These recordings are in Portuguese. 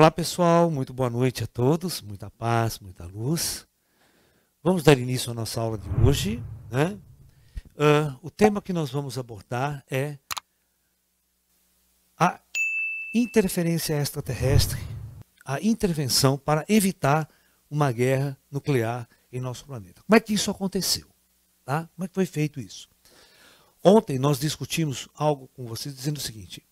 Olá pessoal, muito boa noite a todos, muita paz, muita luz. Vamos dar início à nossa aula de hoje, né? O tema que nós vamos abordar é a interferência extraterrestre, a intervenção para evitar uma guerra nuclear em nosso planeta. Como é que isso aconteceu? Tá? Como é que foi feito isso? Ontem nós discutimos algo com vocês dizendo o seguinte: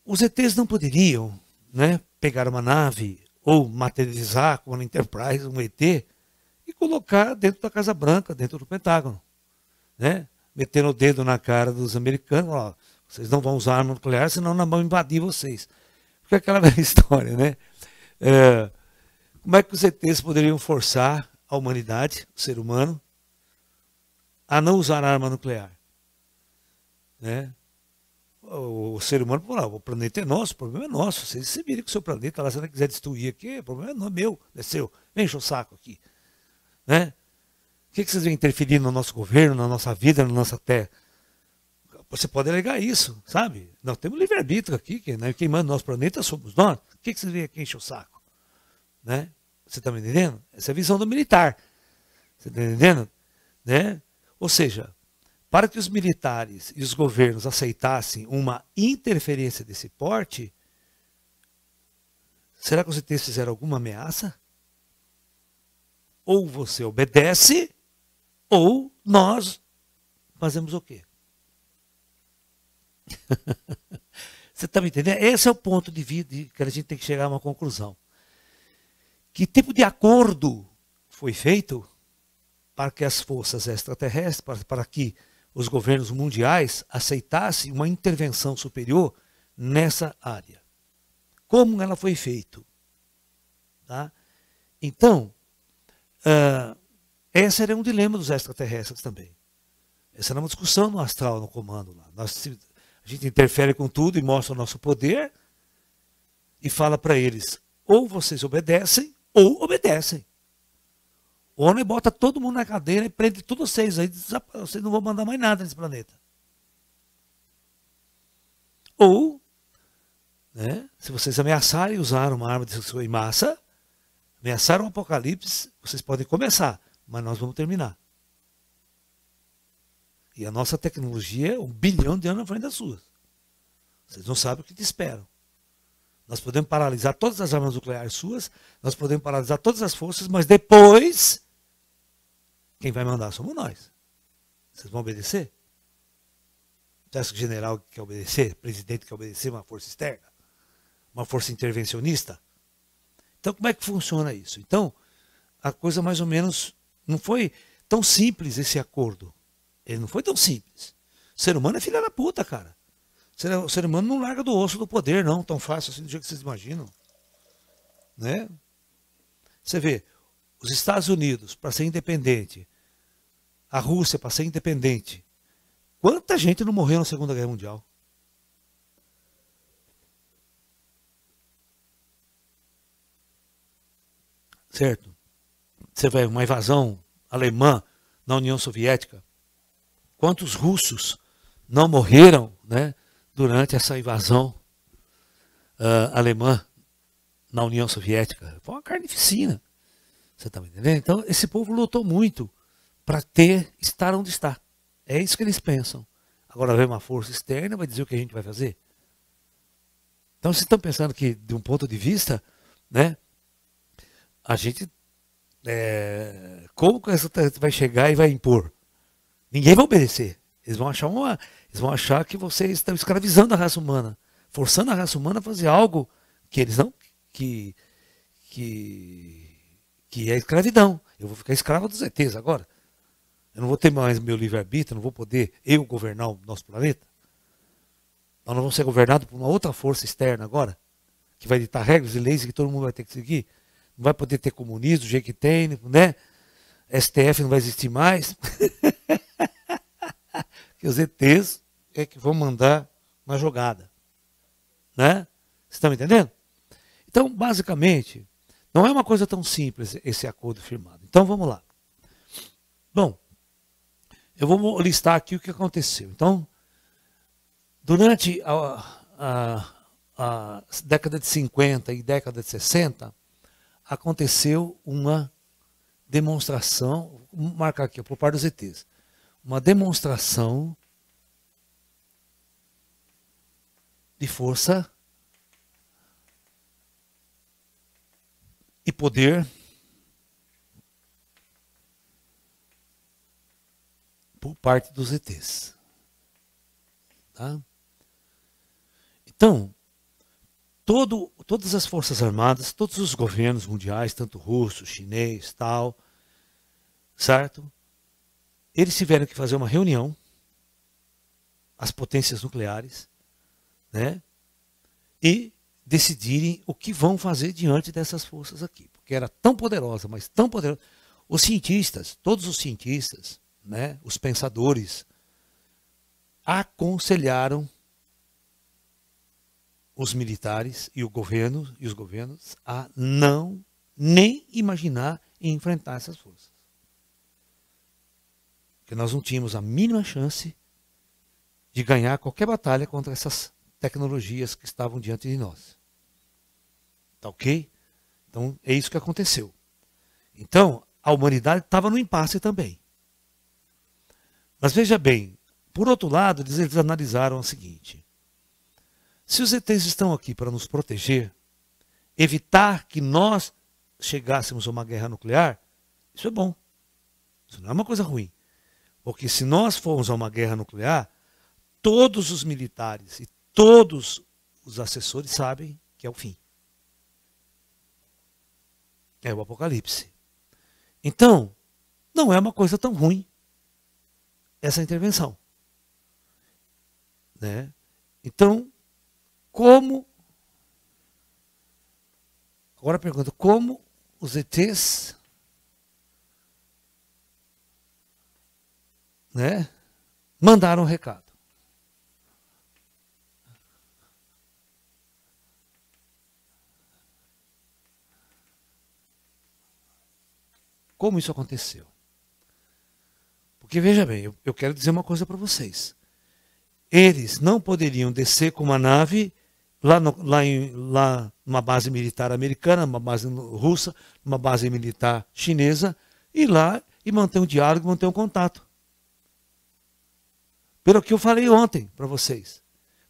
os ETs não poderiam, né, pegar uma nave ou materializar como na Enterprise um ET e colocar dentro da Casa Branca, dentro do Pentágono, né? Metendo o dedo na cara dos americanos, ó, vocês não vão usar arma nuclear, senão nós vamos invadir vocês. Porque é aquela velha história, né? Como é que os ETs poderiam forçar a humanidade, o ser humano, a não usar arma nuclear? Né? O ser humano falou: o planeta é nosso, o problema é nosso. Vocês se virem com o seu planeta lá, se você quiser destruir aqui, o problema não é meu, é seu. Vem encher o saco aqui. Né? O que vocês vêm interferir no nosso governo, na nossa vida, na nossa terra? Você pode alegar isso, sabe? Nós temos livre-arbítrio aqui, quem manda no nosso planeta somos nós. O que vocês vêm aqui encher o saco? Né? Você está me entendendo? Essa é a visão do militar. Você está entendendo? Né? Ou seja, para que os militares e os governos aceitassem uma interferência desse porte, será que os ETs fizeram alguma ameaça? Ou você obedece, ou nós fazemos o quê? Você está me entendendo? Esse é o ponto de vista que a gente tem que chegar a uma conclusão. Que tipo de acordo foi feito para que as forças extraterrestres, para que os governos mundiais aceitassem uma intervenção superior nessa área? Como ela foi feita? Tá? Então, esse era um dilema dos extraterrestres também. Essa era uma discussão no astral, no comando lá. A gente interfere com tudo e mostra o nosso poder e fala para eles: ou vocês obedecem, ou obedecem. Ou não bota todo mundo na cadeira e prende todos vocês aí, vocês não vão mandar mais nada nesse planeta. Ou, né, se vocês ameaçarem usar uma arma de destruição em massa, ameaçaram um apocalipse, vocês podem começar, mas nós vamos terminar. E a nossa tecnologia é 1 bilhão de anos na frente das suas. Vocês não sabem o que te esperam. Nós podemos paralisar todas as armas nucleares suas, nós podemos paralisar todas as forças, mas depois, quem vai mandar somos nós. Vocês vão obedecer? Você acha que o general quer obedecer? O presidente quer obedecer uma força externa? Uma força intervencionista? Então, como é que funciona isso? Então, a coisa mais ou menos não foi tão simples esse acordo. Ele não foi tão simples. O ser humano é filha da puta, cara. O ser humano não larga do osso do poder, não, tão fácil assim do jeito que vocês imaginam. Né? Você vê, os Estados Unidos, para ser independente, a Rússia, para ser independente, quanta gente não morreu na Segunda Guerra Mundial? Certo? Você vê uma invasão alemã na União Soviética. Quantos russos não morreram, né, durante essa invasão alemã na União Soviética? Foi uma carnificina. Você está me entendendo? Então, esse povo lutou muito para estar onde está. É isso que eles pensam. Agora vem uma força externa, vai dizer o que a gente vai fazer? Então, vocês estão pensando que, de um ponto de vista, né, a gente, como que essa vai chegar e vai impor? Ninguém vai obedecer. Eles vão achar que vocês estão escravizando a raça humana, forçando a raça humana a fazer algo que eles não, que é escravidão. Eu vou ficar escravo dos ETs agora. Eu não vou ter mais meu livre-arbítrio, não vou poder governar o nosso planeta. Nós não vamos ser governados por uma outra força externa agora, que vai ditar regras e leis que todo mundo vai ter que seguir. Não vai poder ter comunismo do jeito que tem, né? STF não vai existir mais. Que os ETs é que vão mandar na jogada. Né? Vocês estão me entendendo? Então, basicamente, não é uma coisa tão simples esse acordo firmado. Então, vamos lá. Bom, eu vou listar aqui o que aconteceu. Então, durante a década de 50 e década de 60, aconteceu uma demonstração, vou marcar aqui, por parte dos ETs, uma demonstração de força e poder por parte dos ETs. Tá? Então, todas as forças armadas, todos os governos mundiais, tanto russo, chinês, tal, certo? Eles tiveram que fazer uma reunião, as potências nucleares, né? E decidirem o que vão fazer diante dessas forças aqui. Porque era tão poderosa, mas tão poderosa. Os cientistas, todos os cientistas, né, os pensadores, aconselharam os militares e os governos a não nem imaginar em enfrentar essas forças. Porque nós não tínhamos a mínima chance de ganhar qualquer batalha contra essas tecnologias que estavam diante de nós. Tá ok? Então é isso que aconteceu. Então a humanidade estava no impasse também. Mas veja bem, por outro lado, eles analisaram o seguinte: se os ETs estão aqui para nos proteger, evitar que nós chegássemos a uma guerra nuclear, isso é bom. Isso não é uma coisa ruim. Porque se nós formos a uma guerra nuclear, todos os militares e todos os assessores sabem que é o fim. É o apocalipse. Então, não é uma coisa tão ruim essa intervenção. Né? Então, agora pergunta, como os ETs, né, mandaram um recado? Como isso aconteceu? Porque veja bem, eu quero dizer uma coisa para vocês. Eles não poderiam descer com uma nave lá numa base militar americana, numa base russa, numa base militar chinesa, ir lá e manter um diálogo, manter um contato. Pelo que eu falei ontem para vocês.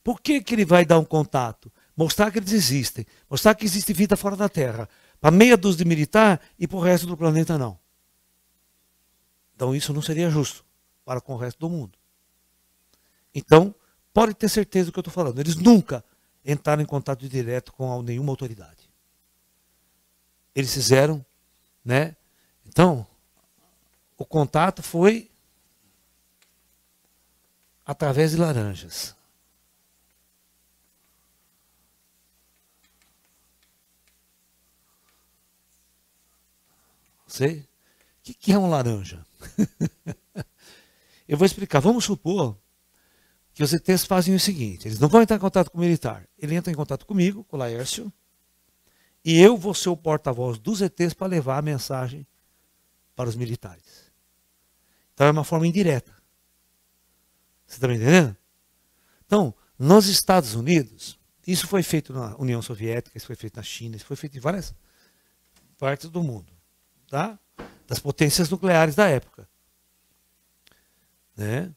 Por que ele vai dar um contato? Mostrar que eles existem. Mostrar que existe vida fora da Terra. Para meia dúzia de militar e para o resto do planeta não. Então isso não seria justo para com o resto do mundo. Então, pode ter certeza do que eu estou falando. Eles nunca entraram em contato direto com nenhuma autoridade. Eles fizeram, né? Então, o contato foi através de laranjas. Sei? O que é um laranja? Eu vou explicar. Vamos supor que os ETs fazem o seguinte: eles não vão entrar em contato com o militar. Ele entra em contato comigo, com o Laércio, e eu vou ser o porta-voz dos ETs para levar a mensagem para os militares. Então é uma forma indireta. Você está me entendendo? Então, nos Estados Unidos, isso foi feito na União Soviética, isso foi feito na China, isso foi feito em várias partes do mundo. Tá? Das potências nucleares da época. Né?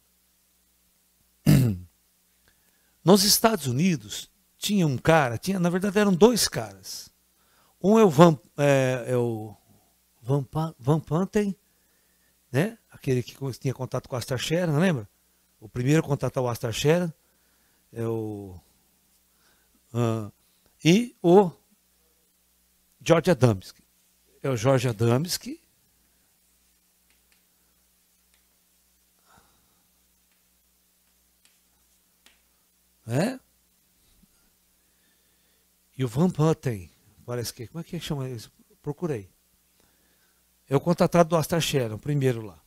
Nos Estados Unidos, tinha um cara, na verdade eram dois caras. Um é o Van Panten, né? Aquele que tinha contato com o Astar Sheran, lembra? O primeiro contato ao Astar Sheran é e o George Adamski. É o George Adamski. Né? E o Van Patten, parece que, como é que chama isso? Procurei. É o contratado do Astar Sheran, o primeiro lá.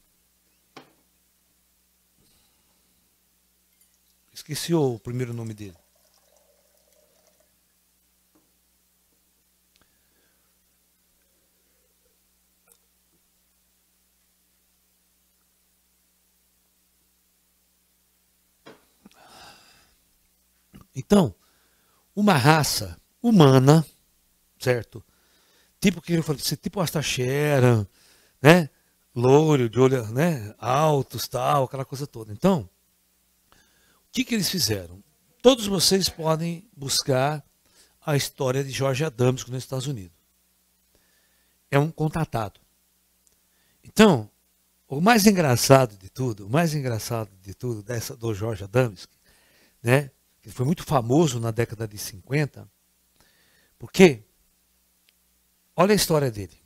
Esqueci o primeiro nome dele. Então, uma raça humana, certo? Tipo que eu falei, tipo Astaxera, né? Loiro, de olho, né? Altos, tal, aquela coisa toda. Então, o que eles fizeram? Todos vocês podem buscar a história de George Adams nos Estados Unidos. É um contatado. Então, o mais engraçado de tudo dessa do George Adams, né? Que foi muito famoso na década de 50, porque olha a história dele.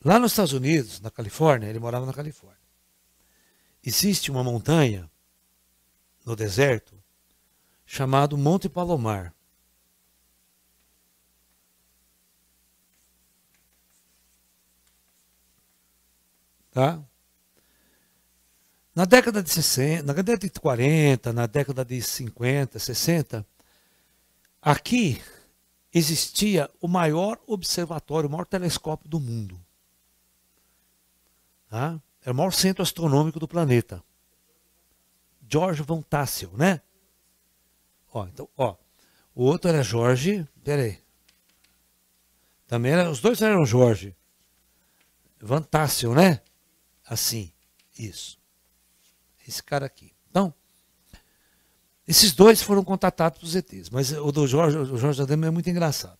Lá nos Estados Unidos, na Califórnia, ele morava na Califórnia. Existe uma montanha no deserto chamado Monte Palomar. Tá? Na década de 60, na década de 40, na década de 50, 60, aqui existia o maior observatório, o maior telescópio do mundo. Tá? É o maior centro astronômico do planeta. George von Tassel, né? Ó, então, ó, o outro era Jorge, peraí. Também era, os dois eram Jorge. Van Tassel, né? Assim, isso. Esse cara aqui. Então, esses dois foram contatados pelos ETs, mas o do Jorge, o Jorge Adams é muito engraçado.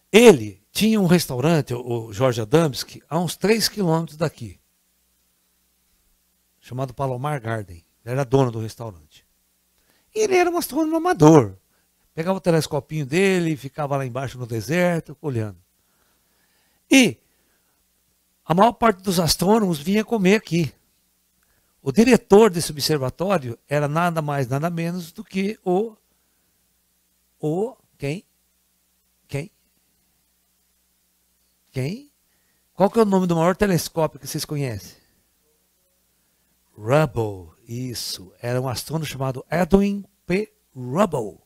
Ele tinha um restaurante, o Jorge Adamski, a uns 3 quilômetros daqui, chamado Palomar Garden. Ele era dono do restaurante. E ele era um astrônomo amador. Pegava o telescopinho dele, ficava lá embaixo no deserto, olhando. E a maior parte dos astrônomos vinha comer aqui. O diretor desse observatório era nada mais, nada menos do que quem? Quem? Qual que é o nome do maior telescópio que vocês conhecem? Hubble, isso. Era um astrônomo chamado Edwin P. Hubble.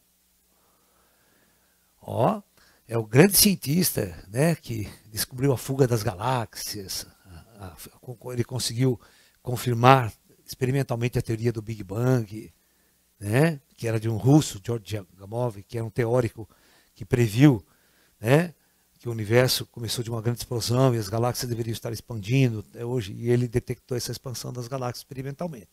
Ó, é o grande cientista, né, que descobriu a fuga das galáxias. Ele conseguiu confirmar experimentalmente a teoria do Big Bang, né, que era de um russo, George Gamow, que era um teórico que previu, né, que o universo começou de uma grande explosão e as galáxias deveriam estar expandindo até hoje, e ele detectou essa expansão das galáxias experimentalmente.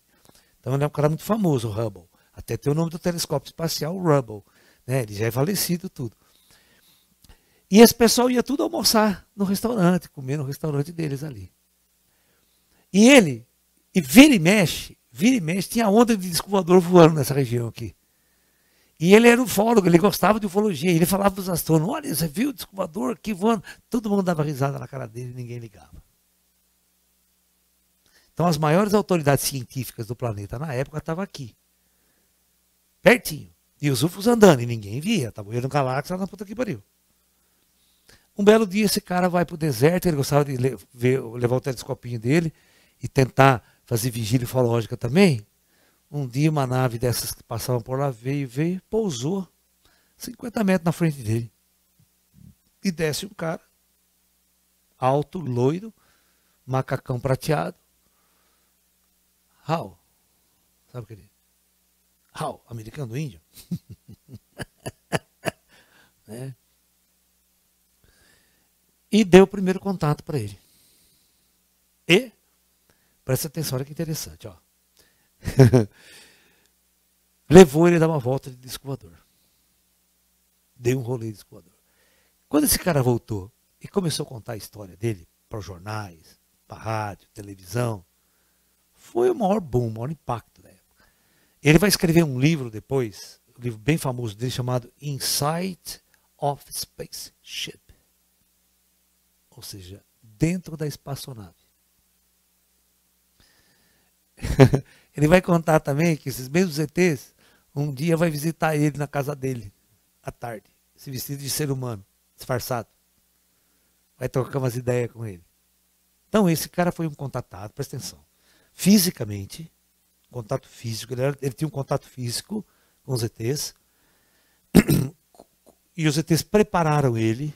Então ele é um cara muito famoso, o Hubble. Até tem o nome do telescópio espacial, o Hubble. Né? Ele já é falecido, tudo. E esse pessoal ia tudo almoçar no restaurante, comer no restaurante deles ali. E ele, vira e mexe, tinha onda de disco voador voando nessa região aqui. E ele era ufólogo, ele gostava de ufologia. Ele falava para os astrônomos, olha, você viu o disco voador aqui voando? Todo mundo dava risada na cara dele e ninguém ligava. Então as maiores autoridades científicas do planeta na época estavam aqui. Pertinho. E os UFOs andando, e ninguém via. Estava vendo galáxia na puta que pariu. Um belo dia esse cara vai para o deserto, ele gostava de levar o telescopinho dele e tentar fazer vigília ufológica também. Um dia uma nave dessas que passavam por lá veio, pousou 50 metros na frente dele. E desce um cara, alto, loiro, macacão prateado. How? Sabe o que ele é? How? Americano índio? Né? E deu o primeiro contato para ele. E, presta atenção, olha que interessante, ó. Levou ele a dar uma volta de disco voador. Deu um rolê de disco voador. Quando esse cara voltou e começou a contar a história dele para os jornais, para a rádio, televisão, foi o maior boom, o maior impacto da época. Ele vai escrever um livro depois, um livro bem famoso dele chamado Inside of Spaceship. Ou seja, dentro da espaçonave. Ele vai contar também que esses mesmos ETs um dia vai visitar ele na casa dele, à tarde, se vestido de ser humano, disfarçado. Vai trocar umas ideias com ele. Então esse cara foi um contatado, presta atenção. Fisicamente, contato físico, ele tinha um contato físico com os ETs, e os ETs prepararam ele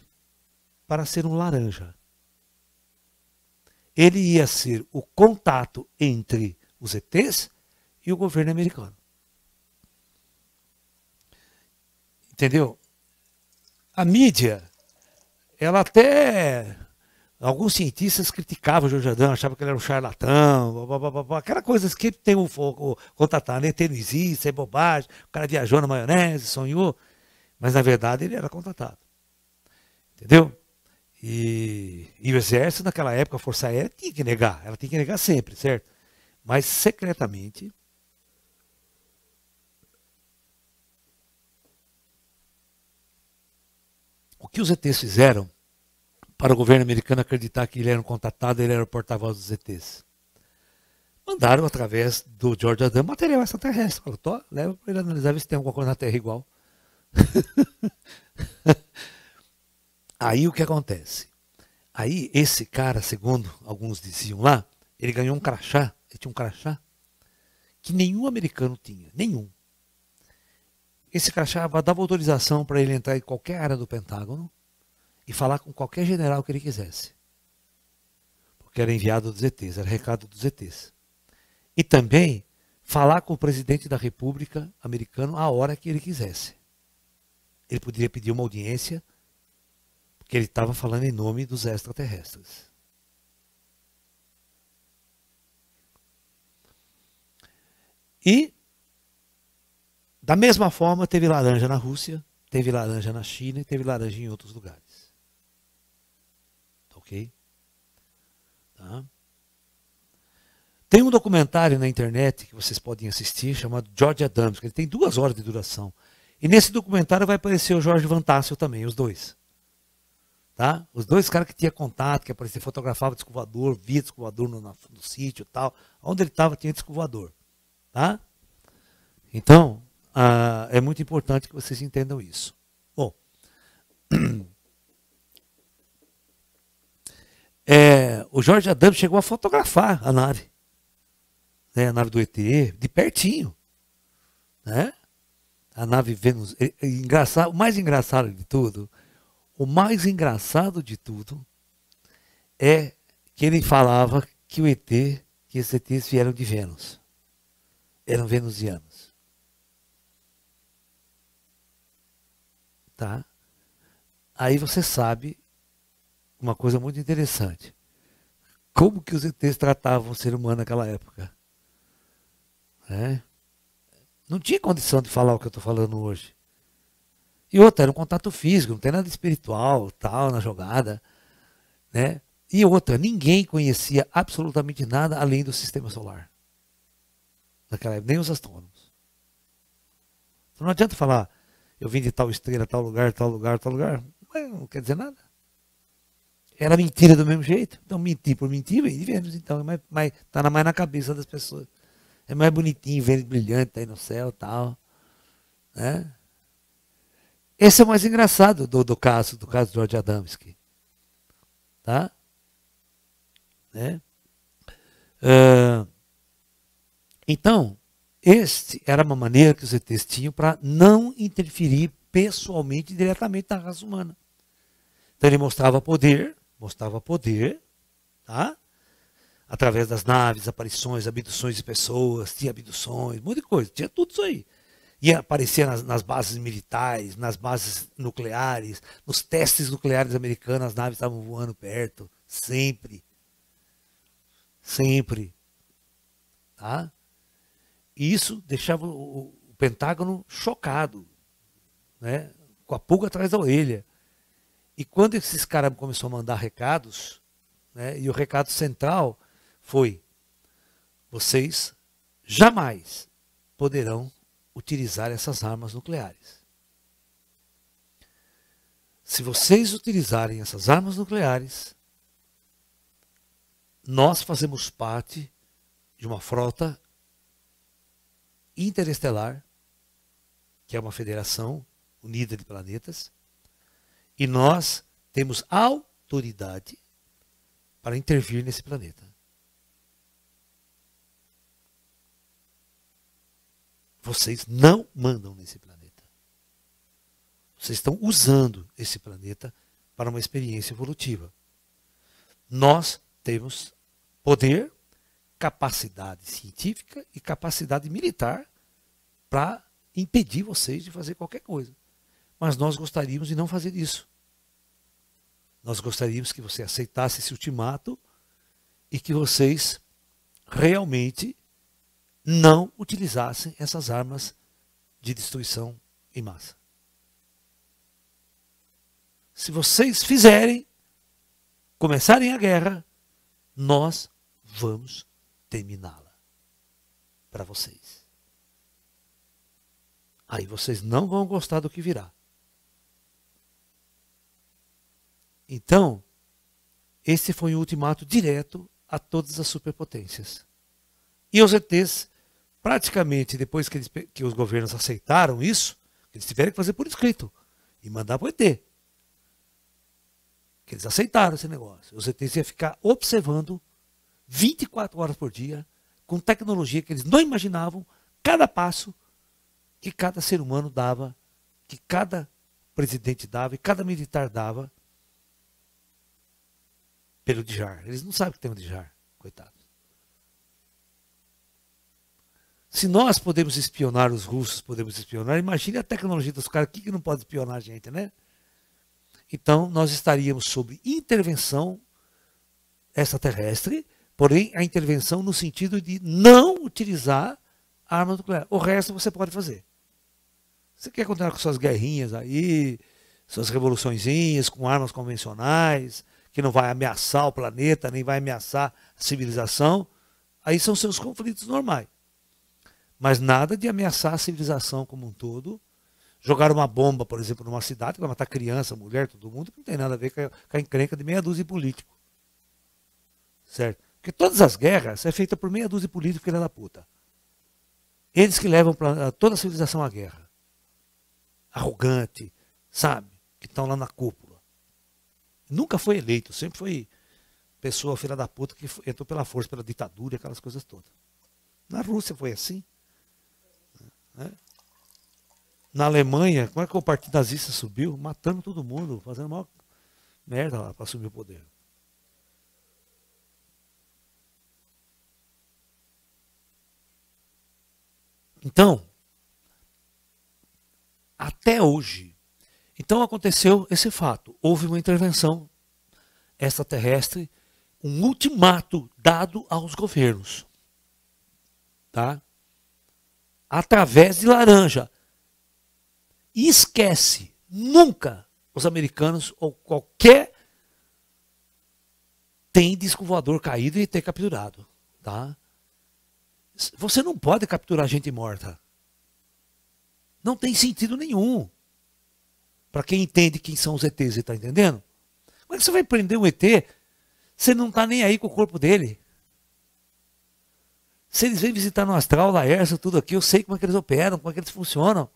para ser um laranja. Ele ia ser o contato entre os ETs e o governo americano. Entendeu? A mídia, ela até... Alguns cientistas criticavam o George Adams, achavam que ele era um charlatão, blá, blá, blá, blá, aquela coisa que tem o contatar, né? Não existe, isso é bobagem, o cara viajou na maionese, sonhou, mas na verdade ele era contratado. Entendeu? E o exército, naquela época, a Força Aérea tinha que negar, ela tinha que negar sempre, certo? Mas secretamente, o que os ETs fizeram para o governo americano acreditar que ele era um contatado, ele era o porta-voz dos ETs? Mandaram através do George Adams material extraterrestre. Falou, leva para ele analisar, ver se tem alguma coisa na Terra igual. Aí o que acontece? Aí esse cara, segundo alguns diziam lá, ele ganhou um crachá, ele tinha um crachá que nenhum americano tinha, nenhum. Esse crachá dava autorização para ele entrar em qualquer área do Pentágono e falar com qualquer general que ele quisesse. Porque era enviado dos ETs, era recado dos ETs. E também falar com o presidente da República americano a hora que ele quisesse. Ele poderia pedir uma audiência, porque ele estava falando em nome dos extraterrestres. E, da mesma forma, teve laranja na Rússia, teve laranja na China e teve laranja em outros lugares. Ok? Tá? Tem um documentário na internet que vocês podem assistir, chamado George Adams, que ele tem 2 horas de duração. E nesse documentário vai aparecer o Jorge Van Tassel também, os dois. Tá? Os dois caras que tinha contato, que aparecia, fotografava disco voador, via disco voador no sítio e tal. Onde ele estava tinha disco voador. Tá? Então, é muito importante que vocês entendam isso. Bom, o George Adams chegou a fotografar a nave. Né, a nave do ET, de pertinho. Né? A nave Vênus. O mais engraçado de tudo é que ele falava que que esses ETs vieram de Vênus. Eram venusianos. Tá? Aí você sabe uma coisa muito interessante. Como que os ETs tratavam o ser humano naquela época? Não tinha condição de falar o que eu estou falando hoje. E outra, era um contato físico, não tem nada espiritual, tal, na jogada. Né? E outra, ninguém conhecia absolutamente nada além do sistema solar. Naquela época, nem os astrônomos. Então não adianta falar, eu vim de tal estrela, tal lugar, tal lugar, tal lugar. Não quer dizer nada. Era mentira do mesmo jeito. Então mentir por mentir, vem de Vênus. Então, mas está mais na cabeça das pessoas. É mais bonitinho, Vênus brilhante aí no céu e tal. Né? Esse é o mais engraçado do caso de George Adamski. Tá? Né? Então, este era uma maneira que os ETs tinham para não interferir pessoalmente e diretamente na raça humana. Então ele mostrava poder, tá? Através das naves, aparições, abduções de pessoas, tinha abduções, um monte de coisa, tinha tudo isso aí. Ia aparecer nas bases militares, nas bases nucleares, nos testes nucleares americanos, as naves estavam voando perto, sempre. Sempre. Tá? E isso deixava o Pentágono chocado, né? Com a pulga atrás da orelha. E quando esses caras começaram a mandar recados, né? E o recado central foi: vocês jamais poderão utilizar essas armas nucleares. Se vocês utilizarem essas armas nucleares, nós fazemos parte de uma frota interestelar, que é uma federação unida de planetas, e nós temos autoridade para intervir nesse planeta. Vocês não mandam nesse planeta. Vocês estão usando esse planeta para uma experiência evolutiva. Nós temos poder, capacidade científica e capacidade militar para impedir vocês de fazer qualquer coisa. mas nós gostaríamos de não fazer isso. Nós gostaríamos que você aceitasse esse ultimato e que vocês realmente não utilizassem essas armas de destruição em massa. Se vocês fizerem, começarem a guerra, nós vamos terminá-la para vocês. Aí vocês não vão gostar do que virá. Então, esse foi um ultimato direto a todas as superpotências. E os ETs, praticamente depois que os governos aceitaram isso, eles tiveram que fazer por escrito e mandar para o ET. Que eles aceitaram esse negócio. Os ETs iam ficar observando 24 horas por dia, com tecnologia que eles não imaginavam, cada passo que cada ser humano dava, que cada presidente dava e cada militar dava pelo DJAR. Eles não sabem que tem um DJAR, coitados. Se nós podemos espionar os russos, podemos espionar, imagine a tecnologia dos caras, o que não pode espionar a gente, né? Então, nós estaríamos sob intervenção extraterrestre, porém, a intervenção no sentido de não utilizar a arma nuclear. O resto você pode fazer. Você quer continuar com suas guerrinhas aí, suas revoluçõezinhas, com armas convencionais, que não vai ameaçar o planeta, nem vai ameaçar a civilização, aí são seus conflitos normais. Mas nada de ameaçar a civilização como um todo. Jogar uma bomba, por exemplo, numa cidade, que vai matar criança, mulher, todo mundo, que não tem nada a ver com a encrenca de meia dúzia de políticos. Certo? Porque todas as guerras são feitas por meia dúzia de políticos, filha da puta. Eles que levam toda a civilização à guerra. Arrogante, sabe? Que estão lá na cúpula. Nunca foi eleito, sempre foi pessoa filha da puta que entrou pela força, pela ditadura e aquelas coisas todas. Na Rússia foi assim. Né? Na Alemanha, como é que o partido nazista subiu? Matando todo mundo, fazendo maior merda lá para assumir o poder. Então, até hoje, então aconteceu esse fato. Houve uma intervenção extraterrestre, um ultimato dado aos governos. Tá? Através de laranja. E esquece, nunca os americanos ou qualquer tem disco voador caído e ter capturado. Tá? Você não pode capturar gente morta. Não tem sentido nenhum. Para quem entende quem são os ETs, você está entendendo? Como é que você vai prender um ET? Você não está nem aí com o corpo dele. Se eles vêm visitar no astral, Laércio, tudo aqui, eu sei como é que eles operam, como é que eles funcionam.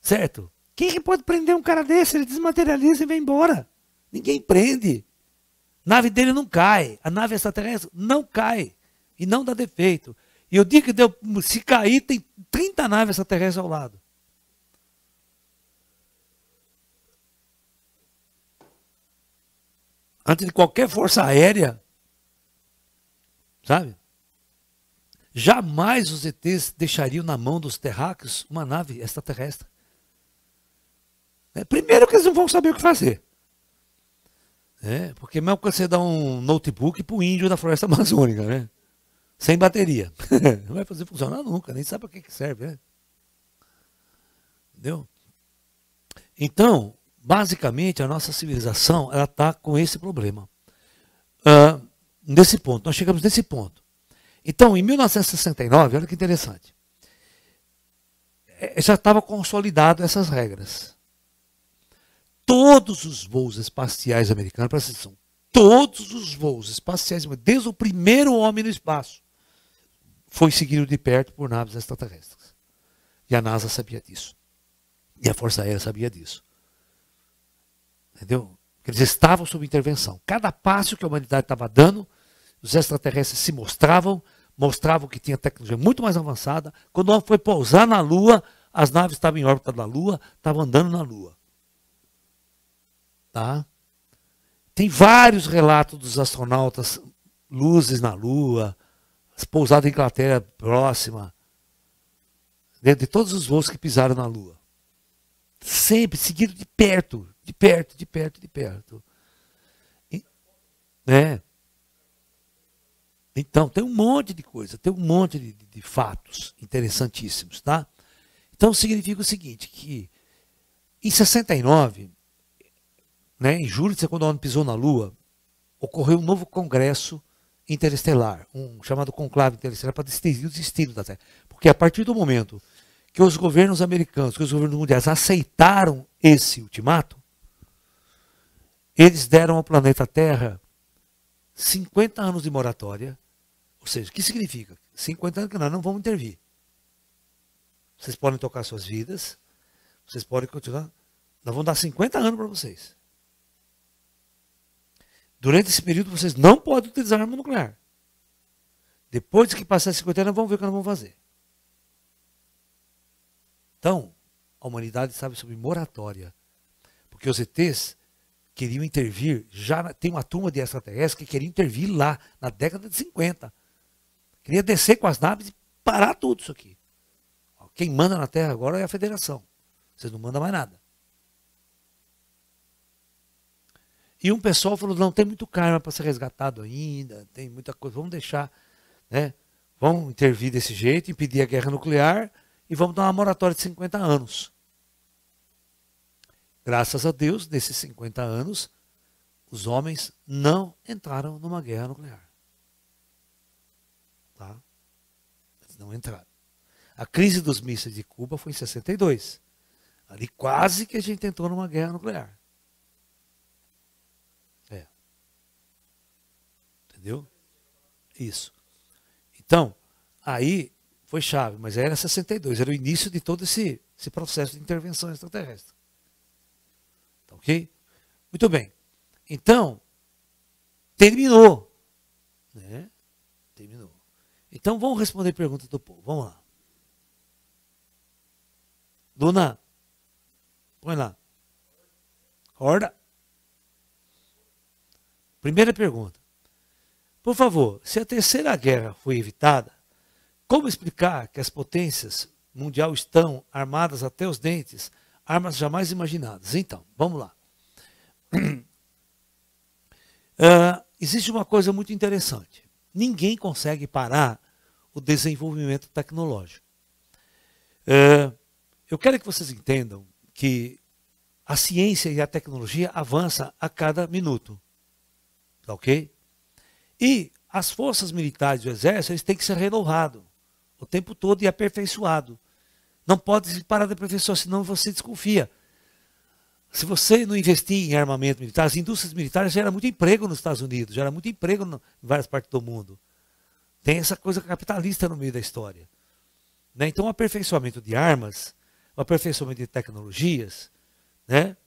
Certo? Quem que pode prender um cara desse? Ele desmaterializa e vai embora. Ninguém prende. A nave dele não cai. A nave extraterrestre não cai. E não dá defeito. E eu digo que se cair, tem 30 naves extraterrestres ao lado. Antes de qualquer força aérea, sabe? Jamais os ETs deixariam na mão dos terráqueos uma nave extraterrestre. Primeiro que eles não vão saber o que fazer. Porque mesmo que você dá um notebook para o índio da floresta amazônica, né? Sem bateria. Não vai fazer funcionar nunca, nem sabe para que serve. Né? Entendeu? Então, basicamente, a nossa civilização ela está com esse problema. Nesse ponto, nós chegamos nesse ponto. Então, em 1969, olha que interessante, já estava consolidado essas regras. Todos os voos espaciais americanos, presta atenção, todos os voos espaciais, desde o primeiro homem no espaço, foi seguido de perto por naves extraterrestres. E a NASA sabia disso. E a Força Aérea sabia disso. Entendeu? Eles estavam sob intervenção. Cada passo que a humanidade estava dando, os extraterrestres se mostravam que tinha tecnologia muito mais avançada. Quando o homem foi pousar na Lua, as naves estavam em órbita da Lua, estavam andando na Lua. Tá? Tem vários relatos dos astronautas, luzes na Lua, as pousadas em Inglaterra próxima, de todos os voos que pisaram na Lua. Sempre seguido de perto, de perto, de perto, de perto. Né? Então, tem um monte de coisa, tem um monte de fatos interessantíssimos, tá? Então, significa o seguinte, que em 69, né, em julho, quando o homem pisou na Lua, ocorreu um novo congresso interestelar, um chamado conclave interestelar para decidir o destino da Terra. Porque a partir do momento que os governos americanos, que os governos mundiais aceitaram esse ultimato, eles deram ao planeta Terra 50 anos de moratória. Ou seja, o que significa? 50 anos que nós não vamos intervir. Vocês podem tocar suas vidas, vocês podem continuar. Nós vamos dar 50 anos para vocês. Durante esse período, vocês não podem utilizar arma nuclear. Depois que passar 50 anos, vamos ver o que nós vamos fazer. Então, a humanidade sabe sobre moratória. Porque os ETs queriam intervir, tem uma turma de extraterrestres que queria intervir lá, na década de 50. Queria descer com as naves e parar tudo isso aqui. Quem manda na Terra agora é a Federação. Vocês não mandam mais nada. E um pessoal falou, não, tem muito karma para ser resgatado ainda, tem muita coisa, vamos deixar, né? Vamos intervir desse jeito, impedir a guerra nuclear e vamos dar uma moratória de 50 anos. Graças a Deus, nesses 50 anos, os homens não entraram numa guerra nuclear. Tá? Eles não entraram. A crise dos mísseis de Cuba foi em 62. Ali quase que a gente entrou numa guerra nuclear. Entendeu? Isso. Então, aí foi chave, mas era 62, era o início de todo esse processo de intervenção extraterrestre. Tá ok? Muito bem. Então, terminou. Né? Terminou. Então, vamos responder perguntas do povo. Vamos lá. Dona, põe lá. Acorda. Primeira pergunta. Por favor, se a Terceira Guerra foi evitada, como explicar que as potências mundiais estão armadas até os dentes, armas jamais imaginadas? Então, vamos lá. Existe uma coisa muito interessante. Ninguém consegue parar o desenvolvimento tecnológico. Eu quero que vocês entendam que a ciência e a tecnologia avançam a cada minuto. Tá ok? E as forças militares do exército, eles têm que ser renovados o tempo todo e aperfeiçoado. Não pode parar de aperfeiçoar, senão você desconfia. Se você não investir em armamento militar, as indústrias militares geram muito emprego nos Estados Unidos, geram muito emprego em várias partes do mundo. Tem essa coisa capitalista no meio da história. Né? Então, o aperfeiçoamento de armas, o aperfeiçoamento de tecnologias, né?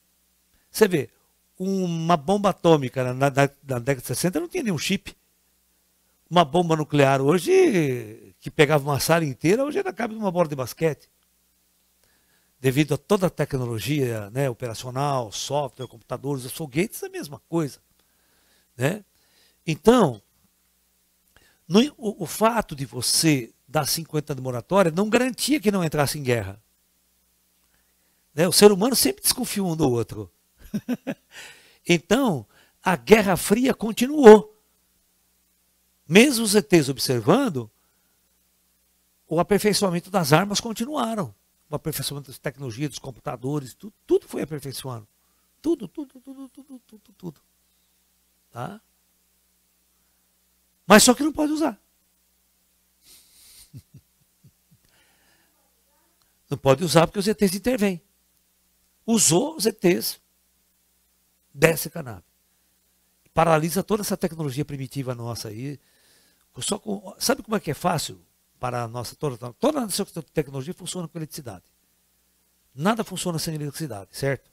Você vê, uma bomba atômica na década de 60 não tinha nenhum chip. Uma bomba nuclear hoje, que pegava uma sala inteira, hoje ainda cabe numa bola de basquete. Devido a toda a tecnologia, né, operacional, software, computadores, os foguetes, é a mesma coisa. Né? Então, o fato de você dar 50 anos de moratória não garantia que não entrasse em guerra. Né? O ser humano sempre desconfiou um do outro. Então, a Guerra Fria continuou. Mesmo os ETs observando, o aperfeiçoamento das armas continuaram. O aperfeiçoamento das tecnologias, dos computadores, tudo foi aperfeiçoando. Tudo. Tá? Mas só que não pode usar. Não pode usar porque os ETs intervêm. Usou os ETs, desce a nave. Paralisa toda essa tecnologia primitiva nossa aí. Sabe como é que é fácil para a nossa... Toda a nossa tecnologia funciona com eletricidade. Nada funciona sem eletricidade, certo?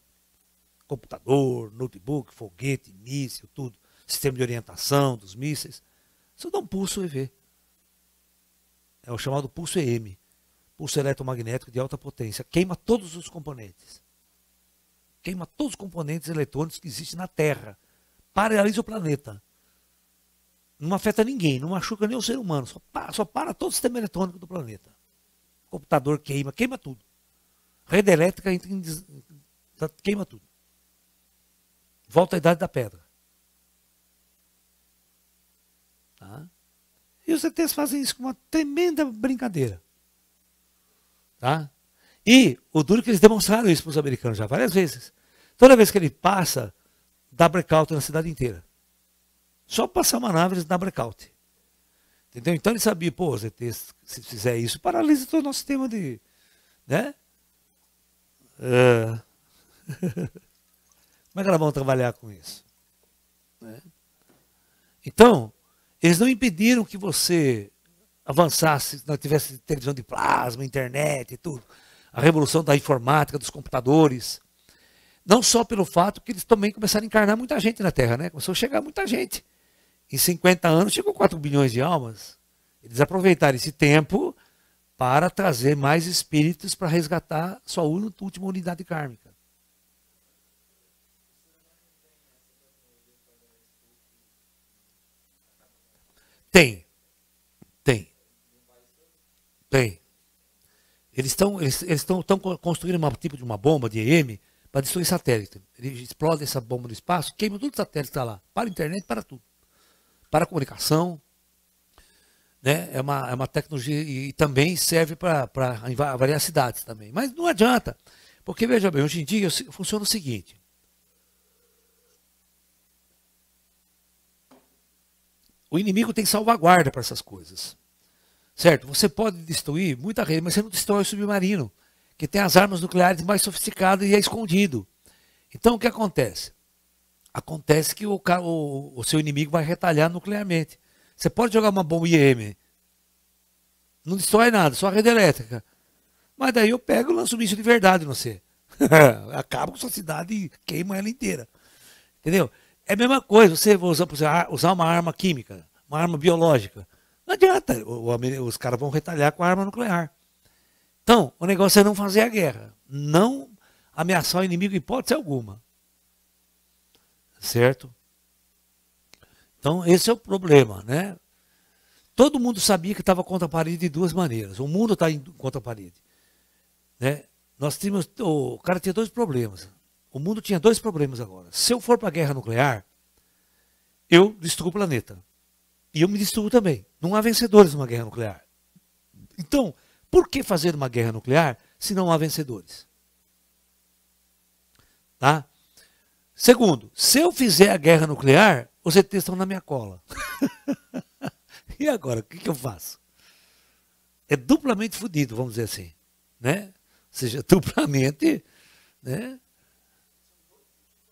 Computador, notebook, foguete, míssil, tudo. Sistema de orientação dos mísseis. Só dá um pulso EV. É o chamado pulso EM. Pulso eletromagnético de alta potência. Queima todos os componentes. Queima todos os componentes eletrônicos que existem na Terra. Paralisa o planeta. Não afeta ninguém, não machuca nem o ser humano. Só para todo o sistema eletrônico do planeta. O computador queima tudo. Rede elétrica queima tudo. Volta à idade da pedra. Tá? E os ETs fazem isso com uma tremenda brincadeira. Tá? E o duro é que eles demonstraram isso para os americanos já várias vezes. Toda vez que ele passa, dá blackout na cidade inteira. Só passar uma nave, eles dão blackout. Entendeu? Então ele sabia, pô, os ETs, se fizer isso, paralisa todo o nosso sistema de... Né? Como é que elas vão trabalhar com isso? Né? Então, eles não impediram que você avançasse, não tivesse televisão de plasma, internet e tudo. A revolução da informática, dos computadores. Não só pelo fato que eles também começaram a encarnar muita gente na Terra, né? Começou a chegar muita gente. Em 50 anos chegou 4 bilhões de almas. Eles aproveitaram esse tempo para trazer mais espíritos para resgatar sua última unidade kármica. Tem. Eles estão construindo um tipo de uma bomba de EM para destruir satélite. Eles explodem essa bomba no espaço, queimam todo o satélite que está lá. Para a internet, para tudo. Para a comunicação. Né? É uma tecnologia e também serve para variar cidades também. Mas não adianta. Porque, veja bem, hoje em dia funciona o seguinte. O inimigo tem salvaguarda para essas coisas. Certo? Você pode destruir muita rede, mas você não destrói o submarino, que tem as armas nucleares mais sofisticadas e é escondido. Então o que acontece? Acontece que o seu inimigo vai retalhar nuclearmente. Você pode jogar uma bomba IM, não destrói nada, só a rede elétrica. Mas daí eu pego e lanço um míssil de verdade no você. Acaba com sua cidade e queima ela inteira. Entendeu? É a mesma coisa, você usar uma arma química, uma arma biológica. Não adianta, os caras vão retalhar com a arma nuclear. Então, o negócio é não fazer a guerra. Não ameaçar o inimigo em hipótese alguma. Certo? Então, esse é o problema, né? Todo mundo sabia que estava contra a parede de duas maneiras. O mundo está contra a parede. Né? O cara tinha dois problemas. O mundo tinha dois problemas agora. Se eu for para a guerra nuclear, eu destruo o planeta. E eu me destruo também. Não há vencedores numa guerra nuclear. Então, por que fazer uma guerra nuclear se não há vencedores? Tá? Segundo, se eu fizer a guerra nuclear, os ETs estão na minha cola. E agora, o que eu faço? É duplamente fodido, vamos dizer assim. Né? Ou seja, duplamente, né?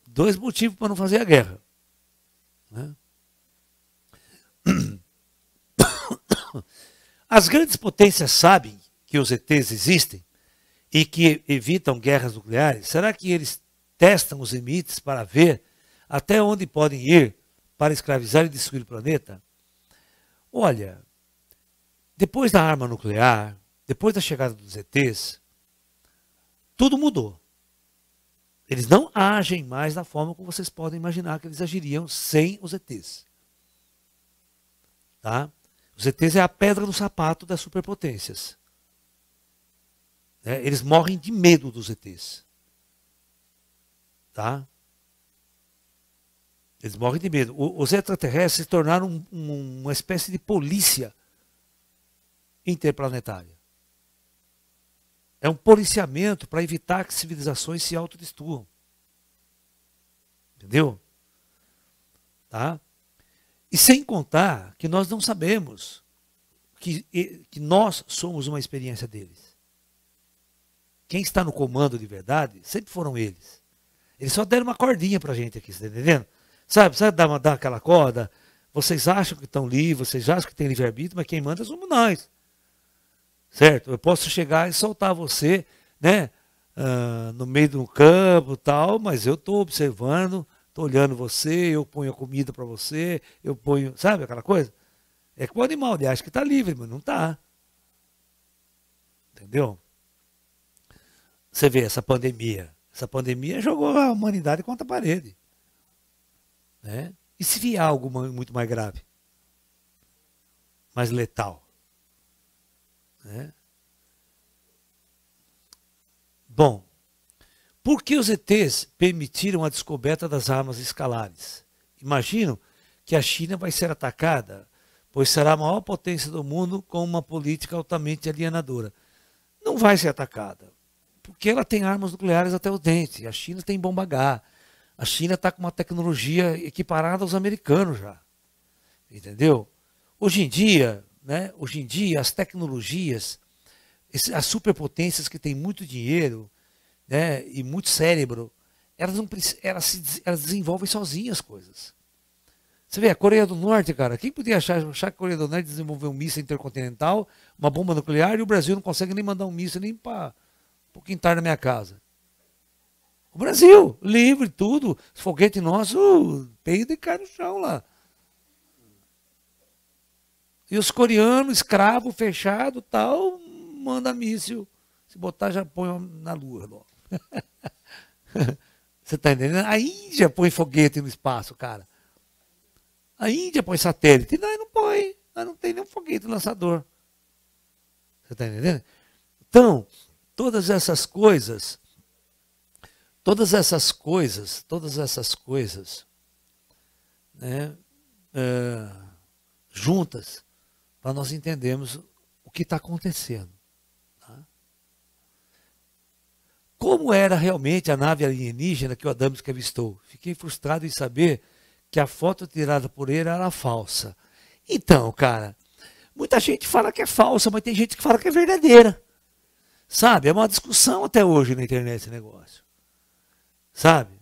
Dois motivos para não fazer a guerra. Né? As grandes potências sabem que os ETs existem e que evitam guerras nucleares. Será que eles testam os limites para ver até onde podem ir para escravizar e destruir o planeta? Olha, depois da arma nuclear, depois da chegada dos ETs, tudo mudou. Eles não agem mais da forma como vocês podem imaginar que eles agiriam sem os ETs. Tá? Os ETs é a pedra no sapato das superpotências. Né? Eles morrem de medo dos ETs. Tá? Eles morrem de medo. Os extraterrestres se tornaram uma espécie de polícia interplanetária. É um policiamento para evitar que civilizações se autodestruam. Entendeu? Tá? E sem contar que nós não sabemos que nós somos uma experiência deles. Quem está no comando de verdade sempre foram eles. Eles só deram uma cordinha para a gente aqui, você está entendendo? Sabe dar aquela corda? Vocês acham que estão livres, vocês acham que tem livre-arbítrio, mas quem manda somos nós. Certo? Eu posso chegar e soltar você, né? No meio de um campo e tal, mas eu estou observando, estou olhando você, eu ponho a comida para você, eu ponho, sabe aquela coisa? É que o animal ele acha que está livre, mas não está. Entendeu? Você vê essa pandemia. Essa pandemia jogou a humanidade contra a parede. Né? E se vier algo muito mais grave? Mais letal? Né? Bom, por que os ETs permitiram a descoberta das armas escalares? Imagino que a China vai ser atacada, pois será a maior potência do mundo com uma política altamente alienadora. Não vai ser atacada, porque ela tem armas nucleares até o dente. A China tem bomba H. A China está com uma tecnologia equiparada aos americanos já. Entendeu? Hoje em dia, né, as tecnologias, as superpotências que têm muito dinheiro, né, e muito cérebro, elas desenvolvem sozinhas as coisas. Você vê, a Coreia do Norte, cara, quem podia achar que a Coreia do Norte desenvolveu um míssil intercontinental, uma bomba nuclear, e o Brasil não consegue nem mandar um míssil nem para o quintal da minha casa? O Brasil, livre, tudo, foguete nosso, peido e cai no chão lá. E os coreanos, escravo, fechado, tal, manda míssil. Se botar, já põe na lua. Você está entendendo? A Índia põe foguete no espaço, cara. A Índia põe satélite. Nós não põe. Nós não tem nenhum foguete lançador. Você está entendendo? Então, todas essas coisas, né, juntas, para nós entendermos o que está acontecendo. Tá? Como era realmente a nave alienígena que o Adamski avistou? Fiquei frustrado em saber que a foto tirada por ele era falsa. Então, cara, muita gente fala que é falsa, mas tem gente que fala que é verdadeira. Sabe? É uma discussão até hoje na internet esse negócio. Sabe?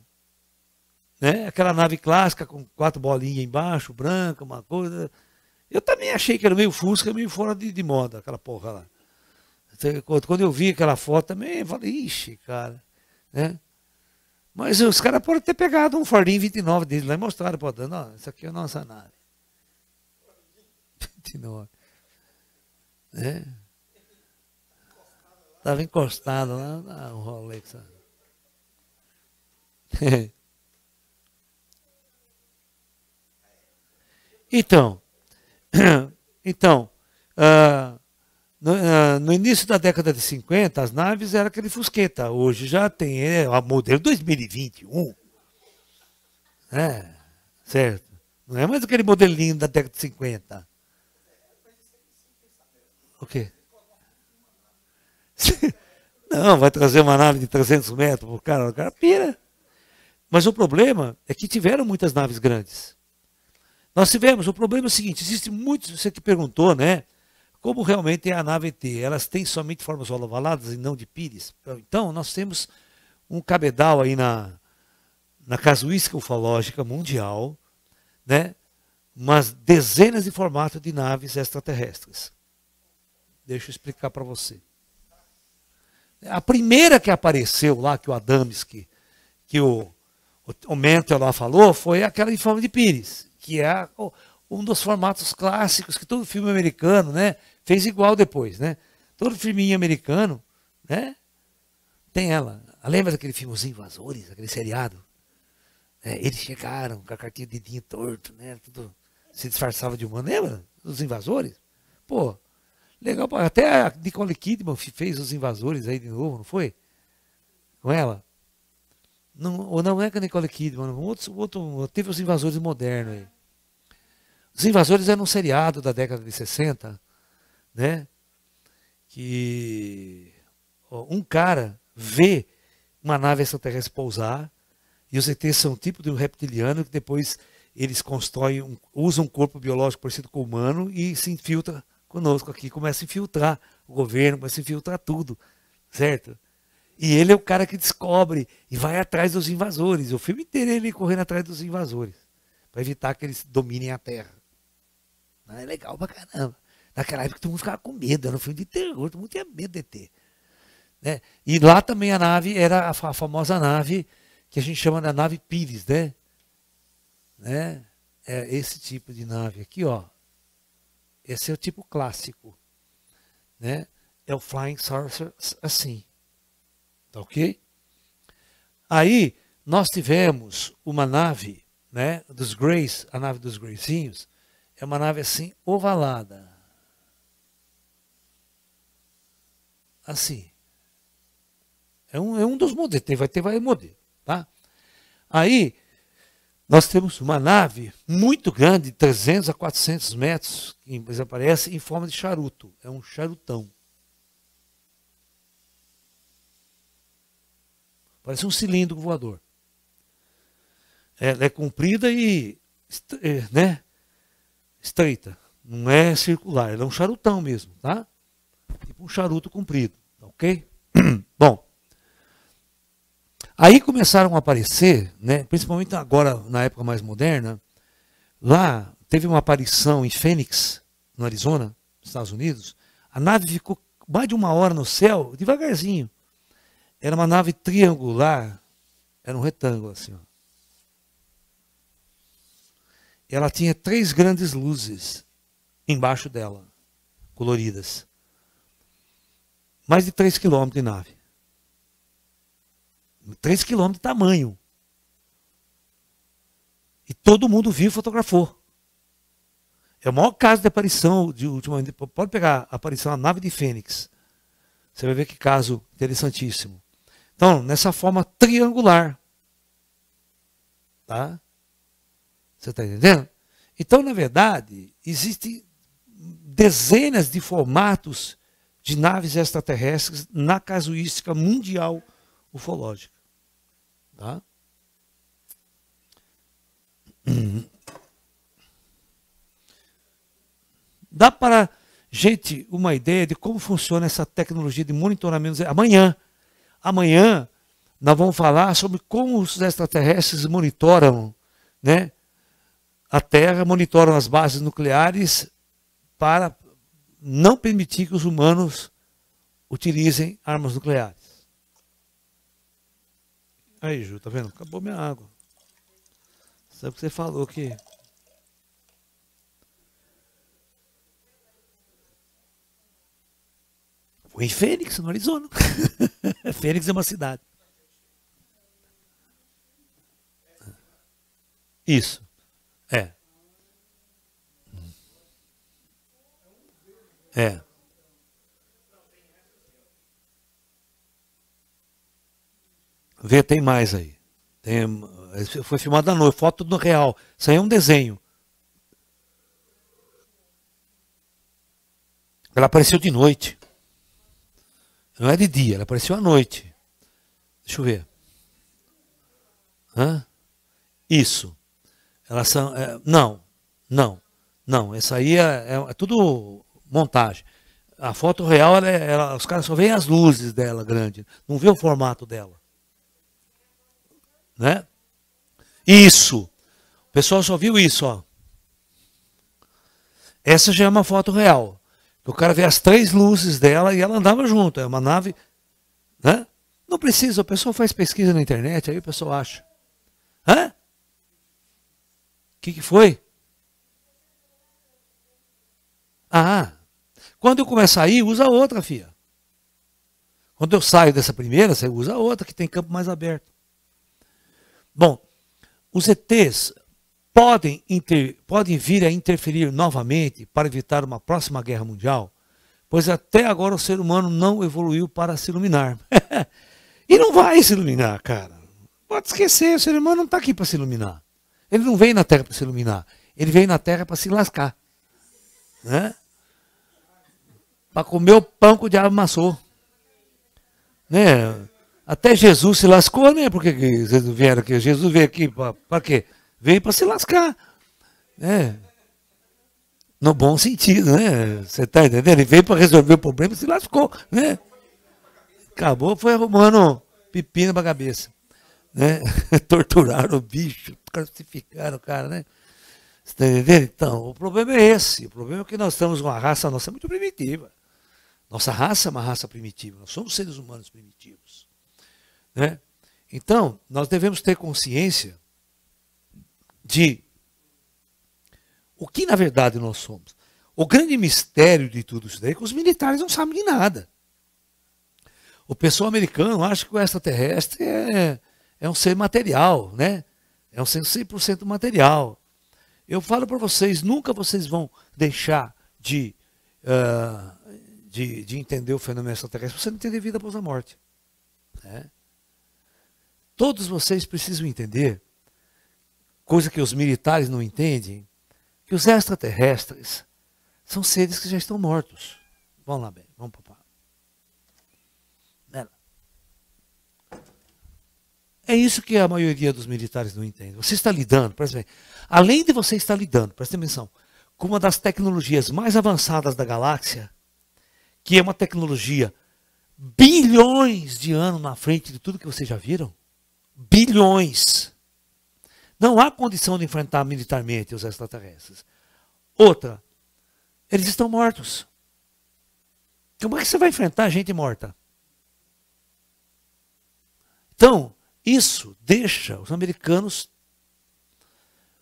Né? Aquela nave clássica com 4 bolinhas embaixo, branca, uma coisa. Eu também achei que era meio fusca, meio fora de moda, aquela porra lá. Quando eu vi aquela foto também, eu falei, ixi, cara. Né? Mas os caras podem ter pegado um Fordinho 29 deles lá e mostraram para o Adão, ó, isso aqui é a nossa nave. 29. Né? Estava encostado lá, o Rolex. Então, no início da década de 50, as naves eram aquele fusqueta. Hoje já tem a modelo 2021. Certo? Não é mais aquele modelinho da década de 50. O quê? Não, vai trazer uma nave de 300 metros pro cara, o cara pira. Mas o problema é que tiveram muitas naves grandes. Nós tivemos, o problema é o seguinte, existe muitos, você que perguntou, né? Como realmente é a nave ET? Elas têm somente formas ovaladas e não de pires? Então, nós temos um cabedal aí na casuística ufológica mundial, né? Umas dezenas de formatos de naves extraterrestres. Deixa eu explicar para você. A primeira que apareceu lá, que o Adamski, que o Mentor lá falou, foi aquela em forma de pires, que é um dos formatos clássicos que todo filme americano, né, fez igual depois, né? Todo filminho americano, né, tem ela. Lembra daquele filme Os Invasores, aquele seriado? Eles chegaram com a cartinha de dedinho torto, né, tudo se disfarçava de humano. Lembra dos Invasores? Pô, legal. Até a Nicole Kidman fez Os Invasores aí de novo, não foi? Com ela? Não, ou não é com a Nicole Kidman, teve Os Invasores modernos aí. Os Invasores eram um seriado da década de 60, né? Que um cara vê uma nave extraterrestre pousar, e os ETs são um tipo de um reptiliano que depois eles constroem, usam um corpo biológico parecido com o humano e se infiltra conosco aqui, começa a infiltrar o governo, começa a infiltrar tudo, certo? E ele é o cara que descobre e vai atrás dos invasores. O filme inteiro é ele correndo atrás dos invasores, para evitar que eles dominem a Terra. É legal pra caramba. Naquela época todo mundo ficava com medo, era um filme de terror, todo mundo tinha medo de ET. Né? E lá também a nave era a famosa nave que a gente chama da nave Pires, né? É esse tipo de nave aqui, ó. Esse é o tipo clássico, né? É o Flying Saucer assim, tá ok? Aí nós tivemos uma nave, né? Dos Greys, a nave dos Greyzinhos, é uma nave assim ovalada, assim. É um dos modelos, vai ter vários modelos. Tá? Aí, nós temos uma nave muito grande, de 300 a 400 metros, que aparece em forma de charuto. É um charutão. Parece um cilindro voador. Ela é comprida e né, estreita. Não é circular, ela é um charutão mesmo, tá? Tipo um charuto comprido, ok? Bom, aí começaram a aparecer, né, principalmente agora na época mais moderna, lá teve uma aparição em Phoenix, no Arizona, nos Estados Unidos. A nave ficou mais de 1 hora no céu, devagarzinho. Era uma nave triangular, era um retângulo assim, ó. Ela tinha 3 grandes luzes embaixo dela, coloridas. Mais de 3 quilômetros de nave. 3 quilômetros de tamanho. E todo mundo viu e fotografou. É o maior caso de aparição de última. Pode pegar a aparição da nave de Fênix. Você vai ver que caso interessantíssimo. Então, nessa forma triangular. Tá? Você está entendendo? Então, na verdade, existem dezenas de formatos de naves extraterrestres na casuística mundial ufológica. Tá? Dá para gente uma ideia de como funciona essa tecnologia de monitoramento. Amanhã nós vamos falar sobre como os extraterrestres monitoram, né, a Terra, monitoram as bases nucleares para não permitir que os humanos utilizem armas nucleares. Aí, Ju, tá vendo? Acabou minha água. Sabe o que você falou que... Foi em Fênix, no Arizona. Fênix é uma cidade. Isso. É. É. Vê, tem mais aí. Foi filmado à noite, foto do real. Isso aí é um desenho. Ela apareceu de noite. Não é de dia, ela apareceu à noite. Deixa eu ver. Hã? Isso. Elas são. Não. Essa aí é tudo montagem. A foto real, os caras só veem as luzes dela grande. Não vê o formato dela. Né? Isso. O pessoal só viu isso, ó. Essa já é uma foto real. O cara vê as 3 luzes dela e ela andava junto. É uma nave, né? Não precisa, o pessoal faz pesquisa na internet, aí o pessoal acha. Hã? O que foi? Ah, quando eu começar a ir, usa outra, filha. Quando eu saio dessa primeira, você usa outra, que tem campo mais aberto. Bom, os ETs podem vir a interferir novamente para evitar uma próxima guerra mundial, pois até agora o ser humano não evoluiu para se iluminar. E não vai se iluminar, cara. Pode esquecer, o ser humano não está aqui para se iluminar. Ele não veio na Terra para se iluminar. Ele veio na Terra para se lascar. Né? Para comer o pão que o diabo amassou. Né? Até Jesus se lascou, né? Por que vocês vieram aqui? Jesus veio aqui para quê? Veio para se lascar. Né? No bom sentido, né? Você está entendendo? Ele veio para resolver o problema e se lascou. Né? Acabou, foi arrumando pepino para a cabeça. Né? Torturaram o bicho, crucificaram o cara, né? Você está entendendo? Então, o problema é esse. O problema é que nós estamos com uma raça nossa muito primitiva. Nossa raça é uma raça primitiva. Nós somos seres humanos primitivos. Né? Então, nós devemos ter consciência de o que na verdade nós somos. O grande mistério de tudo isso daí é que os militares não sabem de nada. O pessoal americano acha que o extraterrestre é um ser material, né? É um ser 100% material. Eu falo para vocês, nunca vocês vão deixar de entender o fenômeno extraterrestre se você não entender vida após a morte. né? Todos vocês precisam entender, coisa que os militares não entendem, que os extraterrestres são seres que já estão mortos. Vamos lá, bem, vamos para o É isso que a maioria dos militares não entende. Você está lidando, presta bem, além de você estar lidando, presta atenção, com uma das tecnologias mais avançadas da galáxia, que é uma tecnologia bilhões de anos na frente de tudo que vocês já viram. Bilhões. Não há condição de enfrentar militarmente os extraterrestres. Outra, eles estão mortos. Como é que você vai enfrentar gente morta? Então, isso deixa os americanos,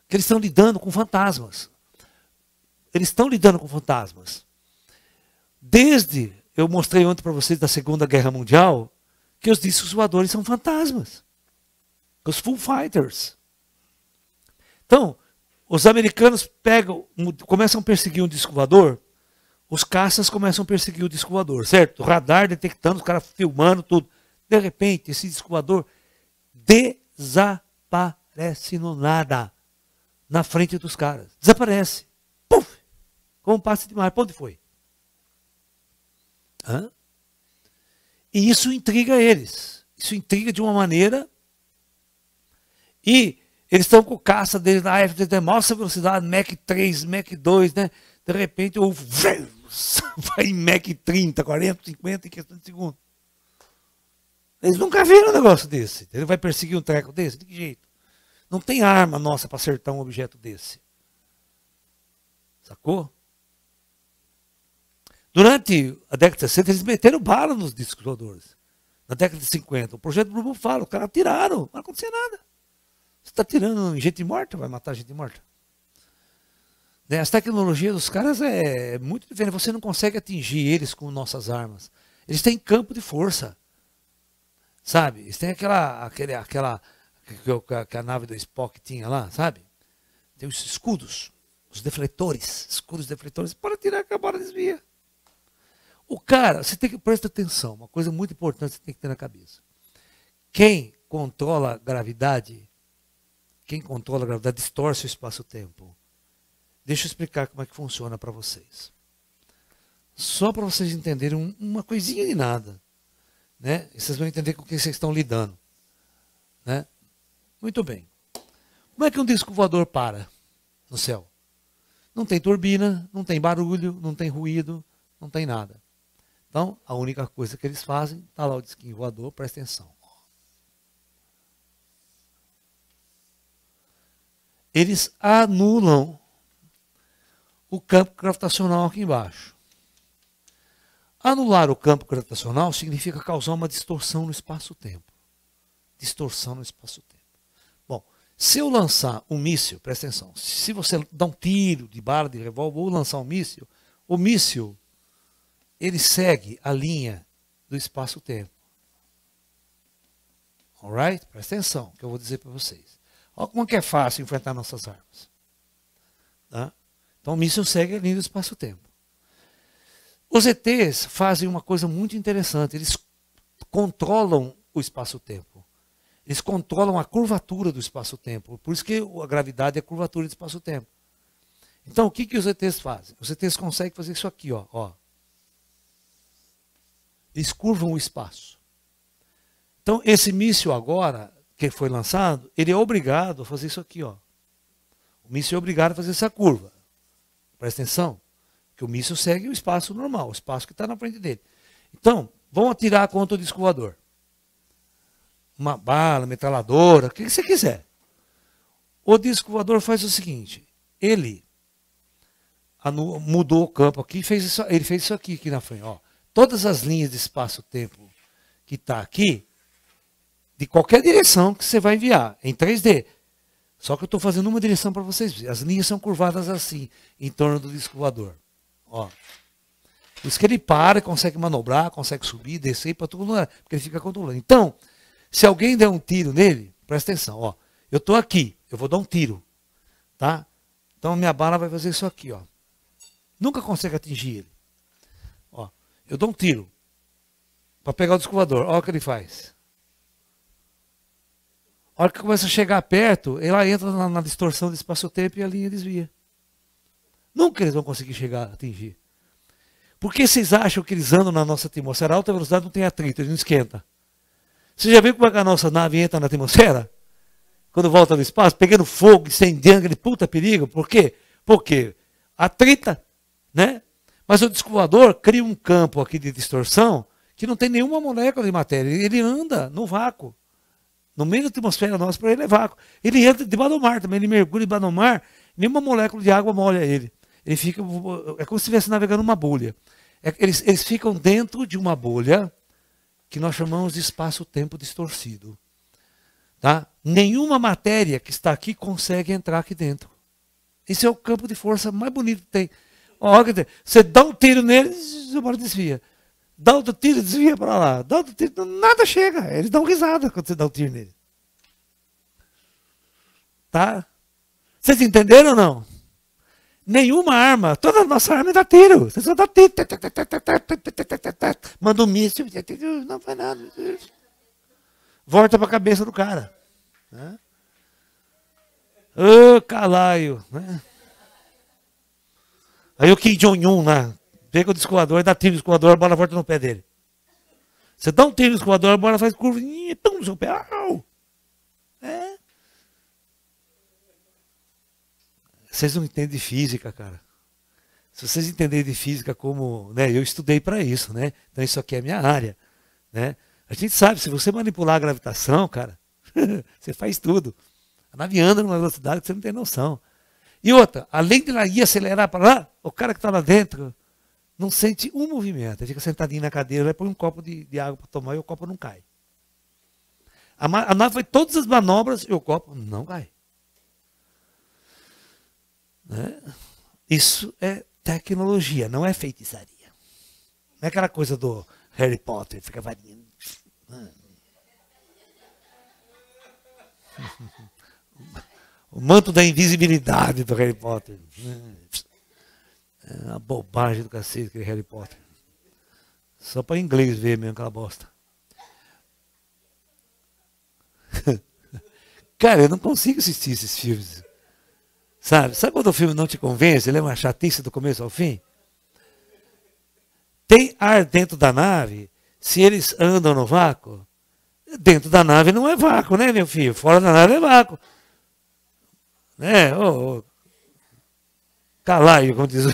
que eles estão lidando com fantasmas. Eles estão lidando com fantasmas. Desde, eu mostrei ontem para vocês da Segunda Guerra Mundial, que os discos voadores são fantasmas. Os full fighters. Então, os americanos começam a perseguir um disco voador, os caças começam a perseguir o disco voador, certo? O radar detectando, os caras filmando tudo. De repente, esse disco voador desaparece no nada, na frente dos caras. Desaparece. Puf! Como um passe de mar. Para onde foi? Hã? E isso intriga eles. Isso intriga de uma maneira. E eles estão com caça deles na F-18, maior velocidade, Mach 3, Mach 2, né? De repente, vai em Mach 30, 40, 50 em questão de segundo. Eles nunca viram um negócio desse. Ele vai perseguir um treco desse? De que jeito? Não tem arma nossa para acertar um objeto desse. Sacou? Durante a década de 60, eles meteram bala nos discos voadores. Na década de 50, o projeto Blue Buffalo, os caras atiraram, não vai acontecer nada. Você está atirando em gente morta, vai matar gente morta. As tecnologias dos caras é muito diferente. Você não consegue atingir eles com nossas armas. Eles têm campo de força. Sabe? Eles têm aquela que a nave do Spock tinha lá, sabe? Tem os escudos, os defletores, escudos defletores. Para tirar que a bola desvia. O cara, você tem que prestar atenção, uma coisa muito importante você tem que ter na cabeça. Quem controla a gravidade distorce o espaço-tempo. Deixa eu explicar como é que funciona para vocês. Só para vocês entenderem uma coisinha de nada. Né? E vocês vão entender com o que vocês estão lidando. Né? Muito bem. Como é que um disco voador para no céu? Não tem turbina, não tem barulho, não tem ruído, não tem nada. Então, a única coisa que eles fazem, está lá o disquinho voador, presta atenção. Eles anulam o campo gravitacional aqui embaixo. Anular o campo gravitacional significa causar uma distorção no espaço-tempo. Distorção no espaço-tempo. Bom, se eu lançar um míssil, presta atenção, se você dá um tiro de bala de revólver ou lançar um míssil, o míssil, ele segue a linha do espaço-tempo. Alright? Presta atenção, que eu vou dizer para vocês. Olha como que é fácil enfrentar nossas armas. Tá? Então o míssil segue a linha do espaço-tempo. Os ETs fazem uma coisa muito interessante. Eles controlam o espaço-tempo. Eles controlam a curvatura do espaço-tempo. Por isso que a gravidade é a curvatura do espaço-tempo. Então o que os ETs fazem? Os ETs conseguem fazer isso aqui. Ó. Eles curvam o espaço. Então esse míssil agora, que foi lançado, ele é obrigado a fazer isso aqui. Ó. O míssil é obrigado a fazer essa curva. Presta atenção. Que o míssil segue o espaço normal, o espaço que está na frente dele. Então, vão atirar contra o disco voador. Uma bala, metralhadora, o que você quiser. O disco voador faz o seguinte, ele mudou o campo aqui, ele fez isso aqui na frente. Ó. Todas as linhas de espaço-tempo que está aqui, de qualquer direção que você vai enviar, em 3D. Só que eu estou fazendo uma direção para vocês verem. As linhas são curvadas assim, em torno do disco voador. Ó. Por isso que ele para, consegue manobrar, consegue subir, descer para todo lugar, porque ele fica controlando. Então, se alguém der um tiro nele, presta atenção, ó. Eu estou aqui, eu vou dar um tiro, tá? Então a minha bala vai fazer isso aqui, ó. Nunca consegue atingir ele. Ó, eu dou um tiro para pegar o disco voador, olha o que ele faz. A hora que começa a chegar perto, ela entra na distorção do espaço-tempo e a linha desvia. Nunca eles vão conseguir chegar, atingir. Por que vocês acham que eles andam na nossa atmosfera? A alta velocidade não tem atrito, ele não esquenta. Você já viu como é que a nossa nave entra na atmosfera? Quando volta do espaço, pegando fogo, incendiando, aquele puta perigo. Por quê? Porque atrita, né? Mas o disco voador cria um campo aqui de distorção que não tem nenhuma molécula de matéria. Ele anda no vácuo. No meio da atmosfera nossa, para ele é vácuo. Ele entra debaixo do mar também, ele mergulha debaixo do mar, nenhuma molécula de água molha ele. Ele fica, é como se estivesse navegando numa bolha. Eles ficam dentro de uma bolha que nós chamamos de espaço-tempo distorcido. Tá? Nenhuma matéria que está aqui consegue entrar aqui dentro. Esse é o campo de força mais bonito que tem. Você dá um tiro nele, você desvia. Dá outro tiro, desvia para lá. Dá outro tiro, nada chega. Eles dão risada quando você dá um tiro nele. Tá? Vocês entenderam ou não? Nenhuma arma, toda a nossa arma dá tiro. Você só dá tiro. Manda um míssil, não faz nada. Volta para a cabeça do cara. Né? Ô, calaio. Né? Aí o Kim Jong-un lá, pega o descoador, dá tiro no descoador, a bola volta no pé dele. Você dá um tiro no descoador, a bola faz curva, pum, no seu pé. Au! É. Vocês não entendem de física, cara. Se vocês entenderem de física como, né, eu estudei para isso, né? Então isso aqui é a minha área, né? A gente sabe, se você manipular a gravitação, cara, você faz tudo. A nave anda numa velocidade que você não tem noção. E outra, além de ela ir acelerar para lá, o cara que está lá dentro não sente um movimento. Ele fica sentadinho na cadeira, vai pôr um copo de água para tomar e o copo não cai. A nave faz todas as manobras e o copo não cai. Né? Isso é tecnologia, não é feitiçaria. Não é aquela coisa do Harry Potter, fica varinha. O manto da invisibilidade do Harry Potter. É uma bobagem do cacete aquele Harry Potter. Só para inglês ver mesmo aquela bosta. Cara, eu não consigo assistir esses filmes. Sabe quando o filme não te convence? Ele é uma chatice do começo ao fim? Tem ar dentro da nave, se eles andam no vácuo, dentro da nave não é vácuo, né, meu filho? Fora da nave é vácuo. Né? Calaio, como diz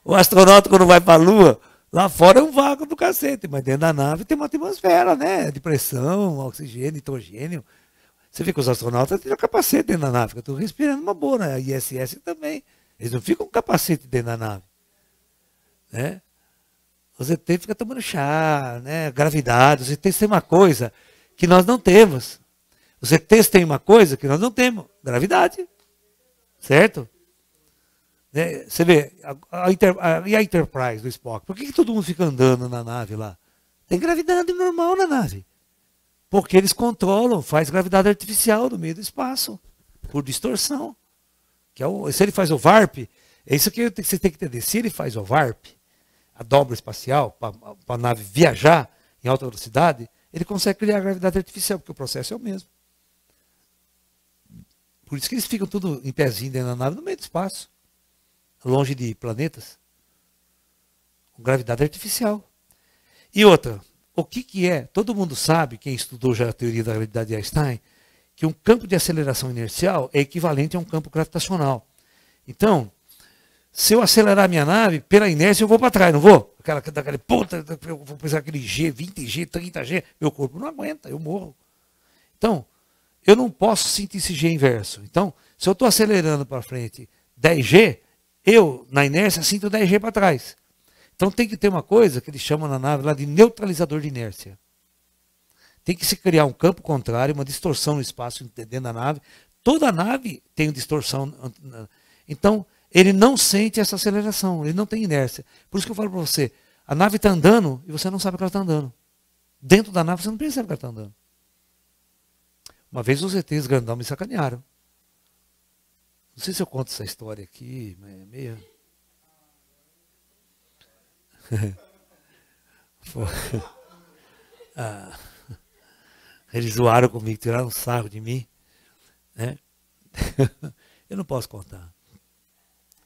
o astronauta quando vai para a Lua, lá fora é um vácuo do cacete, mas dentro da nave tem uma atmosfera, né? De pressão, oxigênio, nitrogênio. Você vê que os astronautas têm um capacete dentro da nave, que eu estou respirando uma boa, né? A ISS também. Eles não ficam com capacete dentro da nave. Né? Os ET ficam tomando chá, né? Gravidade. Os ETs têm uma coisa que nós não temos. Os ETs têm uma coisa que nós não temos. Gravidade. Certo? Né? Você vê, e a Enterprise do Spock? Por que todo mundo fica andando na nave lá? Tem gravidade normal na nave. Porque eles controlam, faz gravidade artificial no meio do espaço, por distorção. Que se ele faz o VARP, é isso que você tem que entender. Se ele faz o VARP, a dobra espacial, para a nave viajar em alta velocidade, ele consegue criar gravidade artificial, porque o processo é o mesmo. Por isso que eles ficam tudo em pezinho dentro da nave, no meio do espaço, longe de planetas, com gravidade artificial. E outra, o que é? Todo mundo sabe, quem estudou já a teoria da gravidade de Einstein, que um campo de aceleração inercial é equivalente a um campo gravitacional. Então, se eu acelerar minha nave, pela inércia eu vou para trás, não vou? Daquele puta, eu vou precisar daquele G, 20G, 30G, meu corpo não aguenta, eu morro. Então, eu não posso sentir esse G inverso. Então, se eu estou acelerando para frente 10G, eu, na inércia, sinto 10G para trás. Então tem que ter uma coisa que eles chamam na nave lá de neutralizador de inércia. Tem que se criar um campo contrário, uma distorção no espaço dentro da nave. Toda a nave tem distorção. Então, ele não sente essa aceleração, ele não tem inércia. Por isso que eu falo para você, a nave está andando e você não sabe que ela está andando. Dentro da nave você não percebe que ela está andando. Uma vez os ETs grandão me sacanearam. Não sei se eu conto essa história aqui, mas é meio... Eles zoaram comigo, tiraram um sarro de mim, né? Eu não posso contar,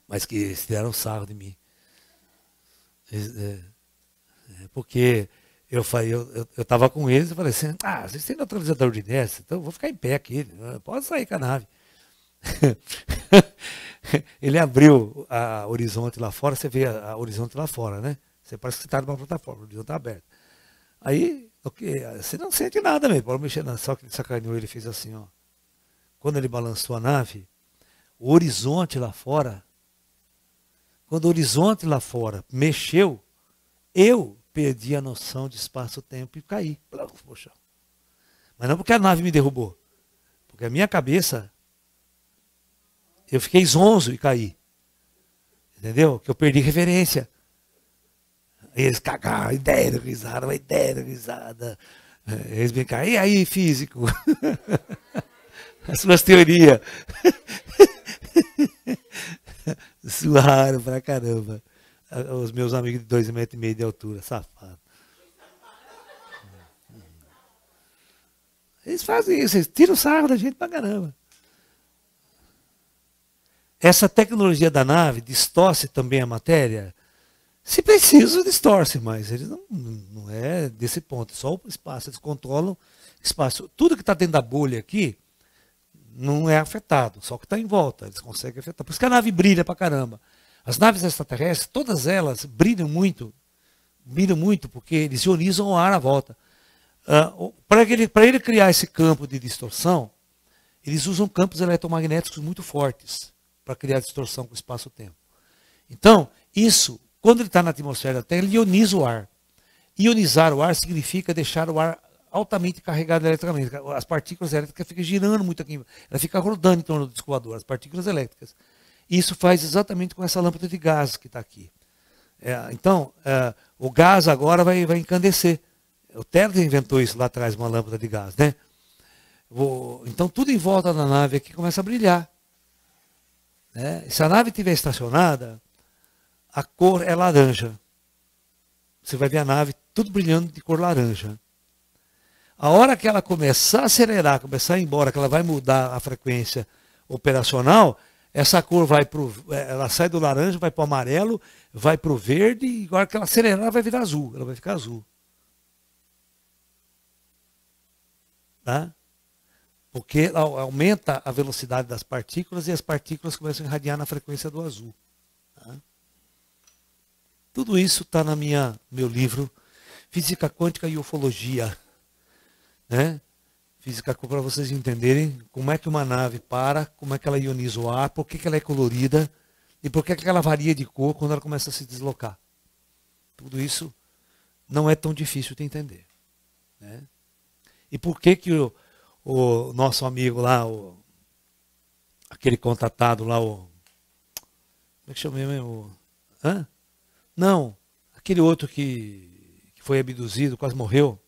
mas que eles tiraram um sarro de mim. Porque eu estava com eles e falei assim, vocês têm neutralizador de inércia, então eu vou ficar em pé aqui, pode sair com a nave. Ele abriu a horizonte lá fora, você vê a horizonte lá fora, né? Você parece que você está numa plataforma, o horizonte está aberto. Aí, você não sente nada mesmo, pode mexer nada, só que ele sacaneou, ele fez assim, ó. Quando ele balançou a nave, o horizonte lá fora, quando o horizonte lá fora mexeu, eu perdi a noção de espaço-tempo e caí. Poxa. Mas não porque a nave me derrubou, porque a minha cabeça, eu fiquei zonzo e caí. Entendeu? Que eu perdi referência. Eles cagaram, ideia da risada, uma ideia da risada. Eles brincaram, e aí, físico? As suas teorias. Suaram pra caramba. Os meus amigos de 2,5 metros de altura, safado. Eles fazem isso, eles tiram o sarro da gente pra caramba. Essa tecnologia da nave distorce também a matéria? Se preciso, distorce, mas eles não é desse ponto, é só o espaço, eles controlam espaço. Tudo que está dentro da bolha aqui não é afetado, só o que está em volta, eles conseguem afetar. Por isso que a nave brilha pra caramba. As naves extraterrestres, todas elas brilham muito porque eles ionizam o ar à volta. Para ele criar esse campo de distorção, eles usam campos eletromagnéticos muito fortes para criar distorção com o espaço-tempo. Então, isso, quando ele está na atmosfera da Terra, ele ioniza o ar. Ionizar o ar significa deixar o ar altamente carregado eletricamente. As partículas elétricas ficam girando muito aqui, ela fica rodando em torno do disco voador, as partículas elétricas. Isso faz exatamente com essa lâmpada de gás que está aqui. Então, o gás agora vai encandecer. O Tesla inventou isso lá atrás, uma lâmpada de gás, né? Então, tudo em volta da nave aqui começa a brilhar. Né? Se a nave estiver estacionada, a cor é laranja. Você vai ver a nave tudo brilhando de cor laranja. A hora que ela começar a acelerar, começar a ir embora, que ela vai mudar a frequência operacional, essa cor ela sai do laranja, vai para o amarelo, vai para o verde, e agora que ela acelerar, ela vai virar azul, ela vai ficar azul. Tá? Porque aumenta a velocidade das partículas e as partículas começam a irradiar na frequência do azul. Tá? Tudo isso está no meu livro Física Quântica e Ufologia. Né? Física para vocês entenderem como é que uma nave para, como é que ela ioniza o ar, por que ela é colorida e por que ela varia de cor quando ela começa a se deslocar. Tudo isso não é tão difícil de entender. Né? E por que o nosso amigo lá, aquele contatado lá, como é que chama mesmo? Não, aquele outro que foi abduzido, quase morreu.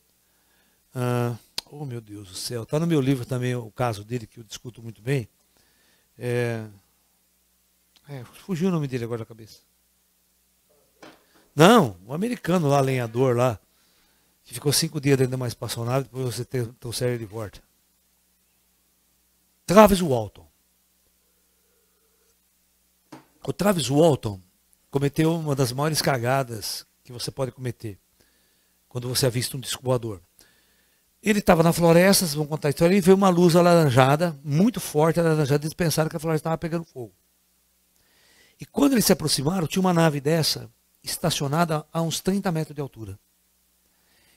Oh, meu Deus do céu. Está no meu livro também o caso dele, que eu discuto muito bem. Fugiu o nome dele agora da cabeça. Não, o americano lá, lenhador lá, que ficou 5 dias dentro de uma espaçonave, depois você trouxe ele de volta. Travis Walton. O Travis Walton cometeu uma das maiores cagadas que você pode cometer quando você avista um disco voador. Ele estava na floresta, vocês vão contar a história, e veio uma luz alaranjada, muito forte, alaranjada, eles pensaram que a floresta estava pegando fogo. E quando eles se aproximaram, tinha uma nave dessa estacionada a uns 30 metros de altura.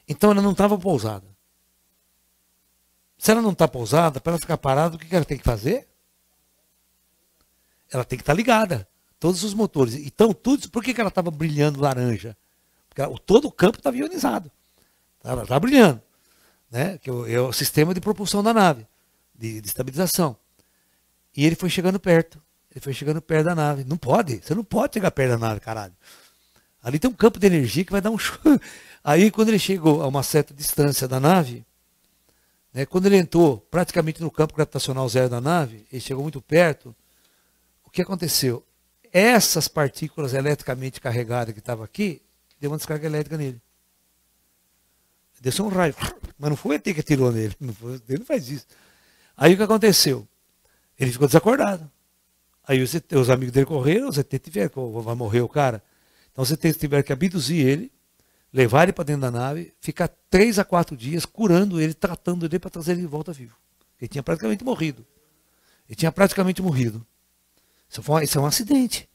Então ela não estava pousada. Se ela não está pousada, para ela ficar parada, o que ela tem que fazer? Ela tem que estar ligada. Todos os motores. Então, por que ela estava brilhando laranja? Porque todo o campo estava ionizado. Ela estava brilhando. Né? Que é o sistema de propulsão da nave, de estabilização. E ele foi chegando perto. Ele foi chegando perto da nave. Não pode. Você não pode chegar perto da nave, caralho. Ali tem um campo de energia que vai dar um show. Aí, quando ele chegou a uma certa distância da nave, né, quando ele entrou praticamente no campo gravitacional zero da nave, ele chegou muito perto, o que aconteceu? Essas partículas eletricamente carregadas que estavam aqui, deu uma descarga elétrica nele. Desceu um raio Mas não foi o ET que atirou nele. Ele não faz isso. Aí o que aconteceu? Ele ficou desacordado. Aí os amigos dele correram, os ET tiveram, vai morrer o cara. Então os ET tiveram que abduzir ele, levar ele para dentro da nave, ficar 3 a 4 dias curando ele, tratando ele para trazer ele de volta vivo. Ele tinha praticamente morrido. Isso é um acidente.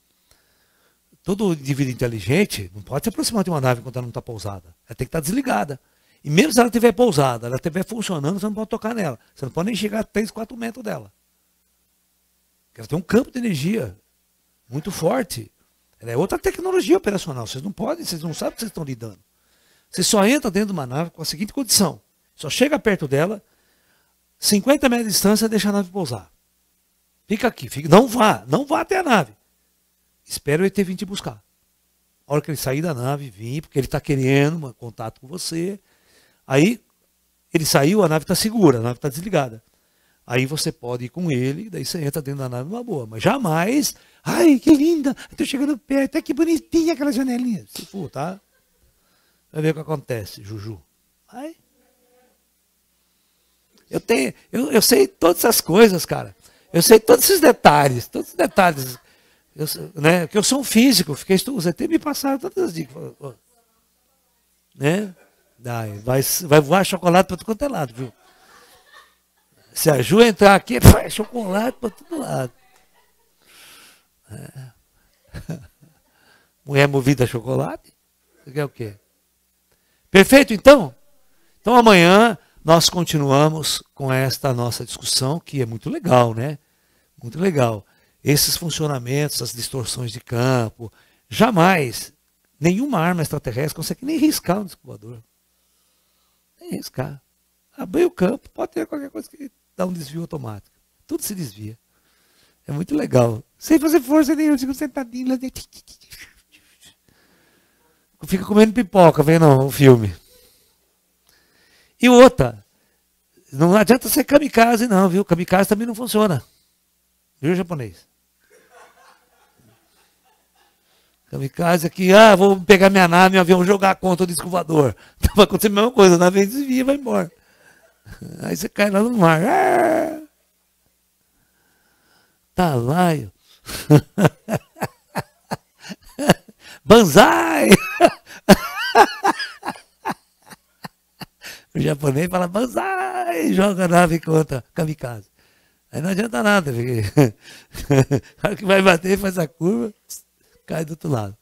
Todo indivíduo inteligente não pode se aproximar de uma nave enquanto ela não está pousada. Ela tem que estar desligada. E mesmo se ela estiver pousada, ela estiver funcionando, você não pode tocar nela. Você não pode nem chegar a 3, 4 metros dela. Porque ela tem um campo de energia muito forte. Ela é outra tecnologia operacional. Vocês não podem, vocês não sabem o que vocês estão lidando. Você só entra dentro de uma nave com a seguinte condição. Só chega perto dela, 50 metros de distância, deixa a nave pousar. Fica aqui, não vá até a nave. Espera o ET vir te buscar. A hora que ele sair da nave, vir, porque ele está querendo um contato com você. Aí, ele saiu, a nave está segura, a nave está desligada. Aí você pode ir com ele, daí você entra dentro da nave numa boa. Mas jamais, ai, que linda, estou chegando perto, que bonitinha aquela janelinha. Se for, tá? Vai ver o que acontece, Juju. Ai. Eu sei todas essas coisas, cara. Eu sei todos esses detalhes, né? Porque eu sou um físico, os ET me passaram todas as dicas. Né? Vai voar chocolate para todo quanto é lado, viu? Se a Ju entrar aqui, é chocolate para todo lado. Mulher movida a chocolate? Você quer o quê? Perfeito, então? Então amanhã nós continuamos com esta nossa discussão, que é muito legal, né? Muito legal. Esses funcionamentos, as distorções de campo, jamais nenhuma arma extraterrestre consegue nem riscar um disco voador. Nem riscar. Abrir o campo, pode ter qualquer coisa que dá um desvio automático. Tudo se desvia. É muito legal. Sem fazer força nenhuma, fica sentadinho lá dentro. Fica comendo pipoca, vendo o filme. E outra, não adianta ser kamikaze não, viu? Kamikaze também não funciona. Viu, japonês? Kamikaze aqui, vou pegar minha nave, meu avião, jogar contra o disco voador. Então vai acontecer a mesma coisa, a nave desvia e vai embora. Aí você cai lá no mar. Talaio. Banzai! O japonês fala banzai, joga a nave contra kamikaze. Aí não adianta nada, porque a hora que vai bater, faz a curva, cai do outro lado.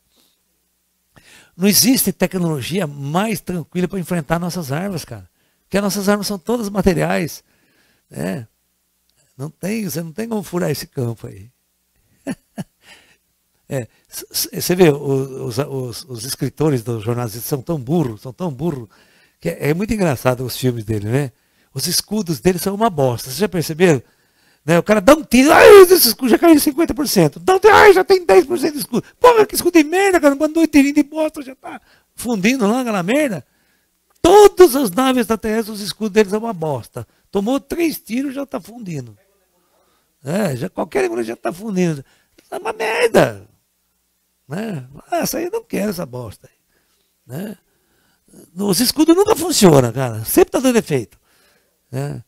Não existe tecnologia mais tranquila para enfrentar nossas armas, cara. Porque as nossas armas são todas materiais. Né? Você não tem como furar esse campo aí. Você vê, os escritores dos jornais são tão burros, que é muito engraçado os filmes dele, né? Os escudos dele são uma bosta. Vocês já perceberam? Né? O cara dá um tiro, esse escudo já caiu em 50%. Dá um tiro, já tem 10% de escudo. Porra, que escudo de merda, cara. Quando 2 tirinhos de bosta já tá fundindo lá aquela merda. Todas as naves extraterrestres, os escudos deles são uma bosta. Tomou 3 tiros, já tá fundindo. Qualquer coisa já tá fundindo. É uma merda. Né? Essa aí eu não quero, essa bosta. Né? Os escudos nunca funcionam, cara. Sempre tá dando efeito. Né?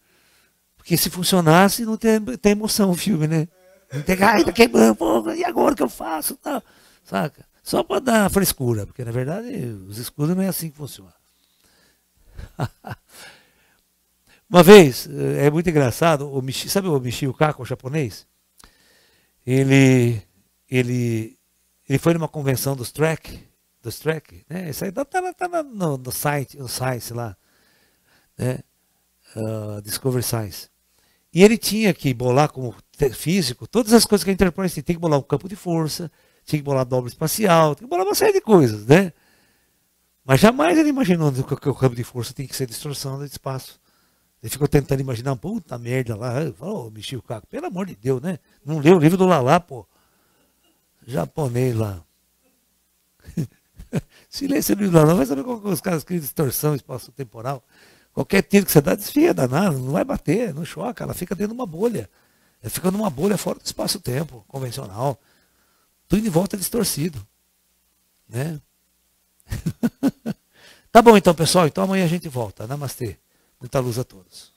Porque se funcionasse, não tem emoção o filme, né? Não tem, tá queimando, porra, e agora o que eu faço? Tá, saca? Só para dar frescura, porque na verdade os escudos não é assim que funciona. Uma vez, é muito engraçado, sabe o Michio Kaku, o japonês? Ele foi numa convenção dos Trek, né? Isso aí tá no site, no Science lá, né? Discovery Science. E ele tinha que bolar como físico todas as coisas que a Enterprise tem que bolar um campo de força, tinha que bolar dobra espacial, tem que bolar uma série de coisas, né? Mas jamais ele imaginou que o campo de força tem que ser distorção do espaço. Ele ficou tentando imaginar, puta merda lá. Ele falou, Michio Kaku, pelo amor de Deus, né? Não leu o livro do Lalá, pô. Japonês lá. Se lê esse livro do Lalá, vai saber como os caras criam distorção espaço-temporal. Qualquer tiro que você dá, desvia danado, não vai bater, não choca, ela fica dentro de uma bolha. Ela fica numa bolha fora do espaço-tempo convencional. Tudo de volta distorcido. Né? Tá bom então, pessoal. Então amanhã a gente volta. Namastê. Muita luz a todos.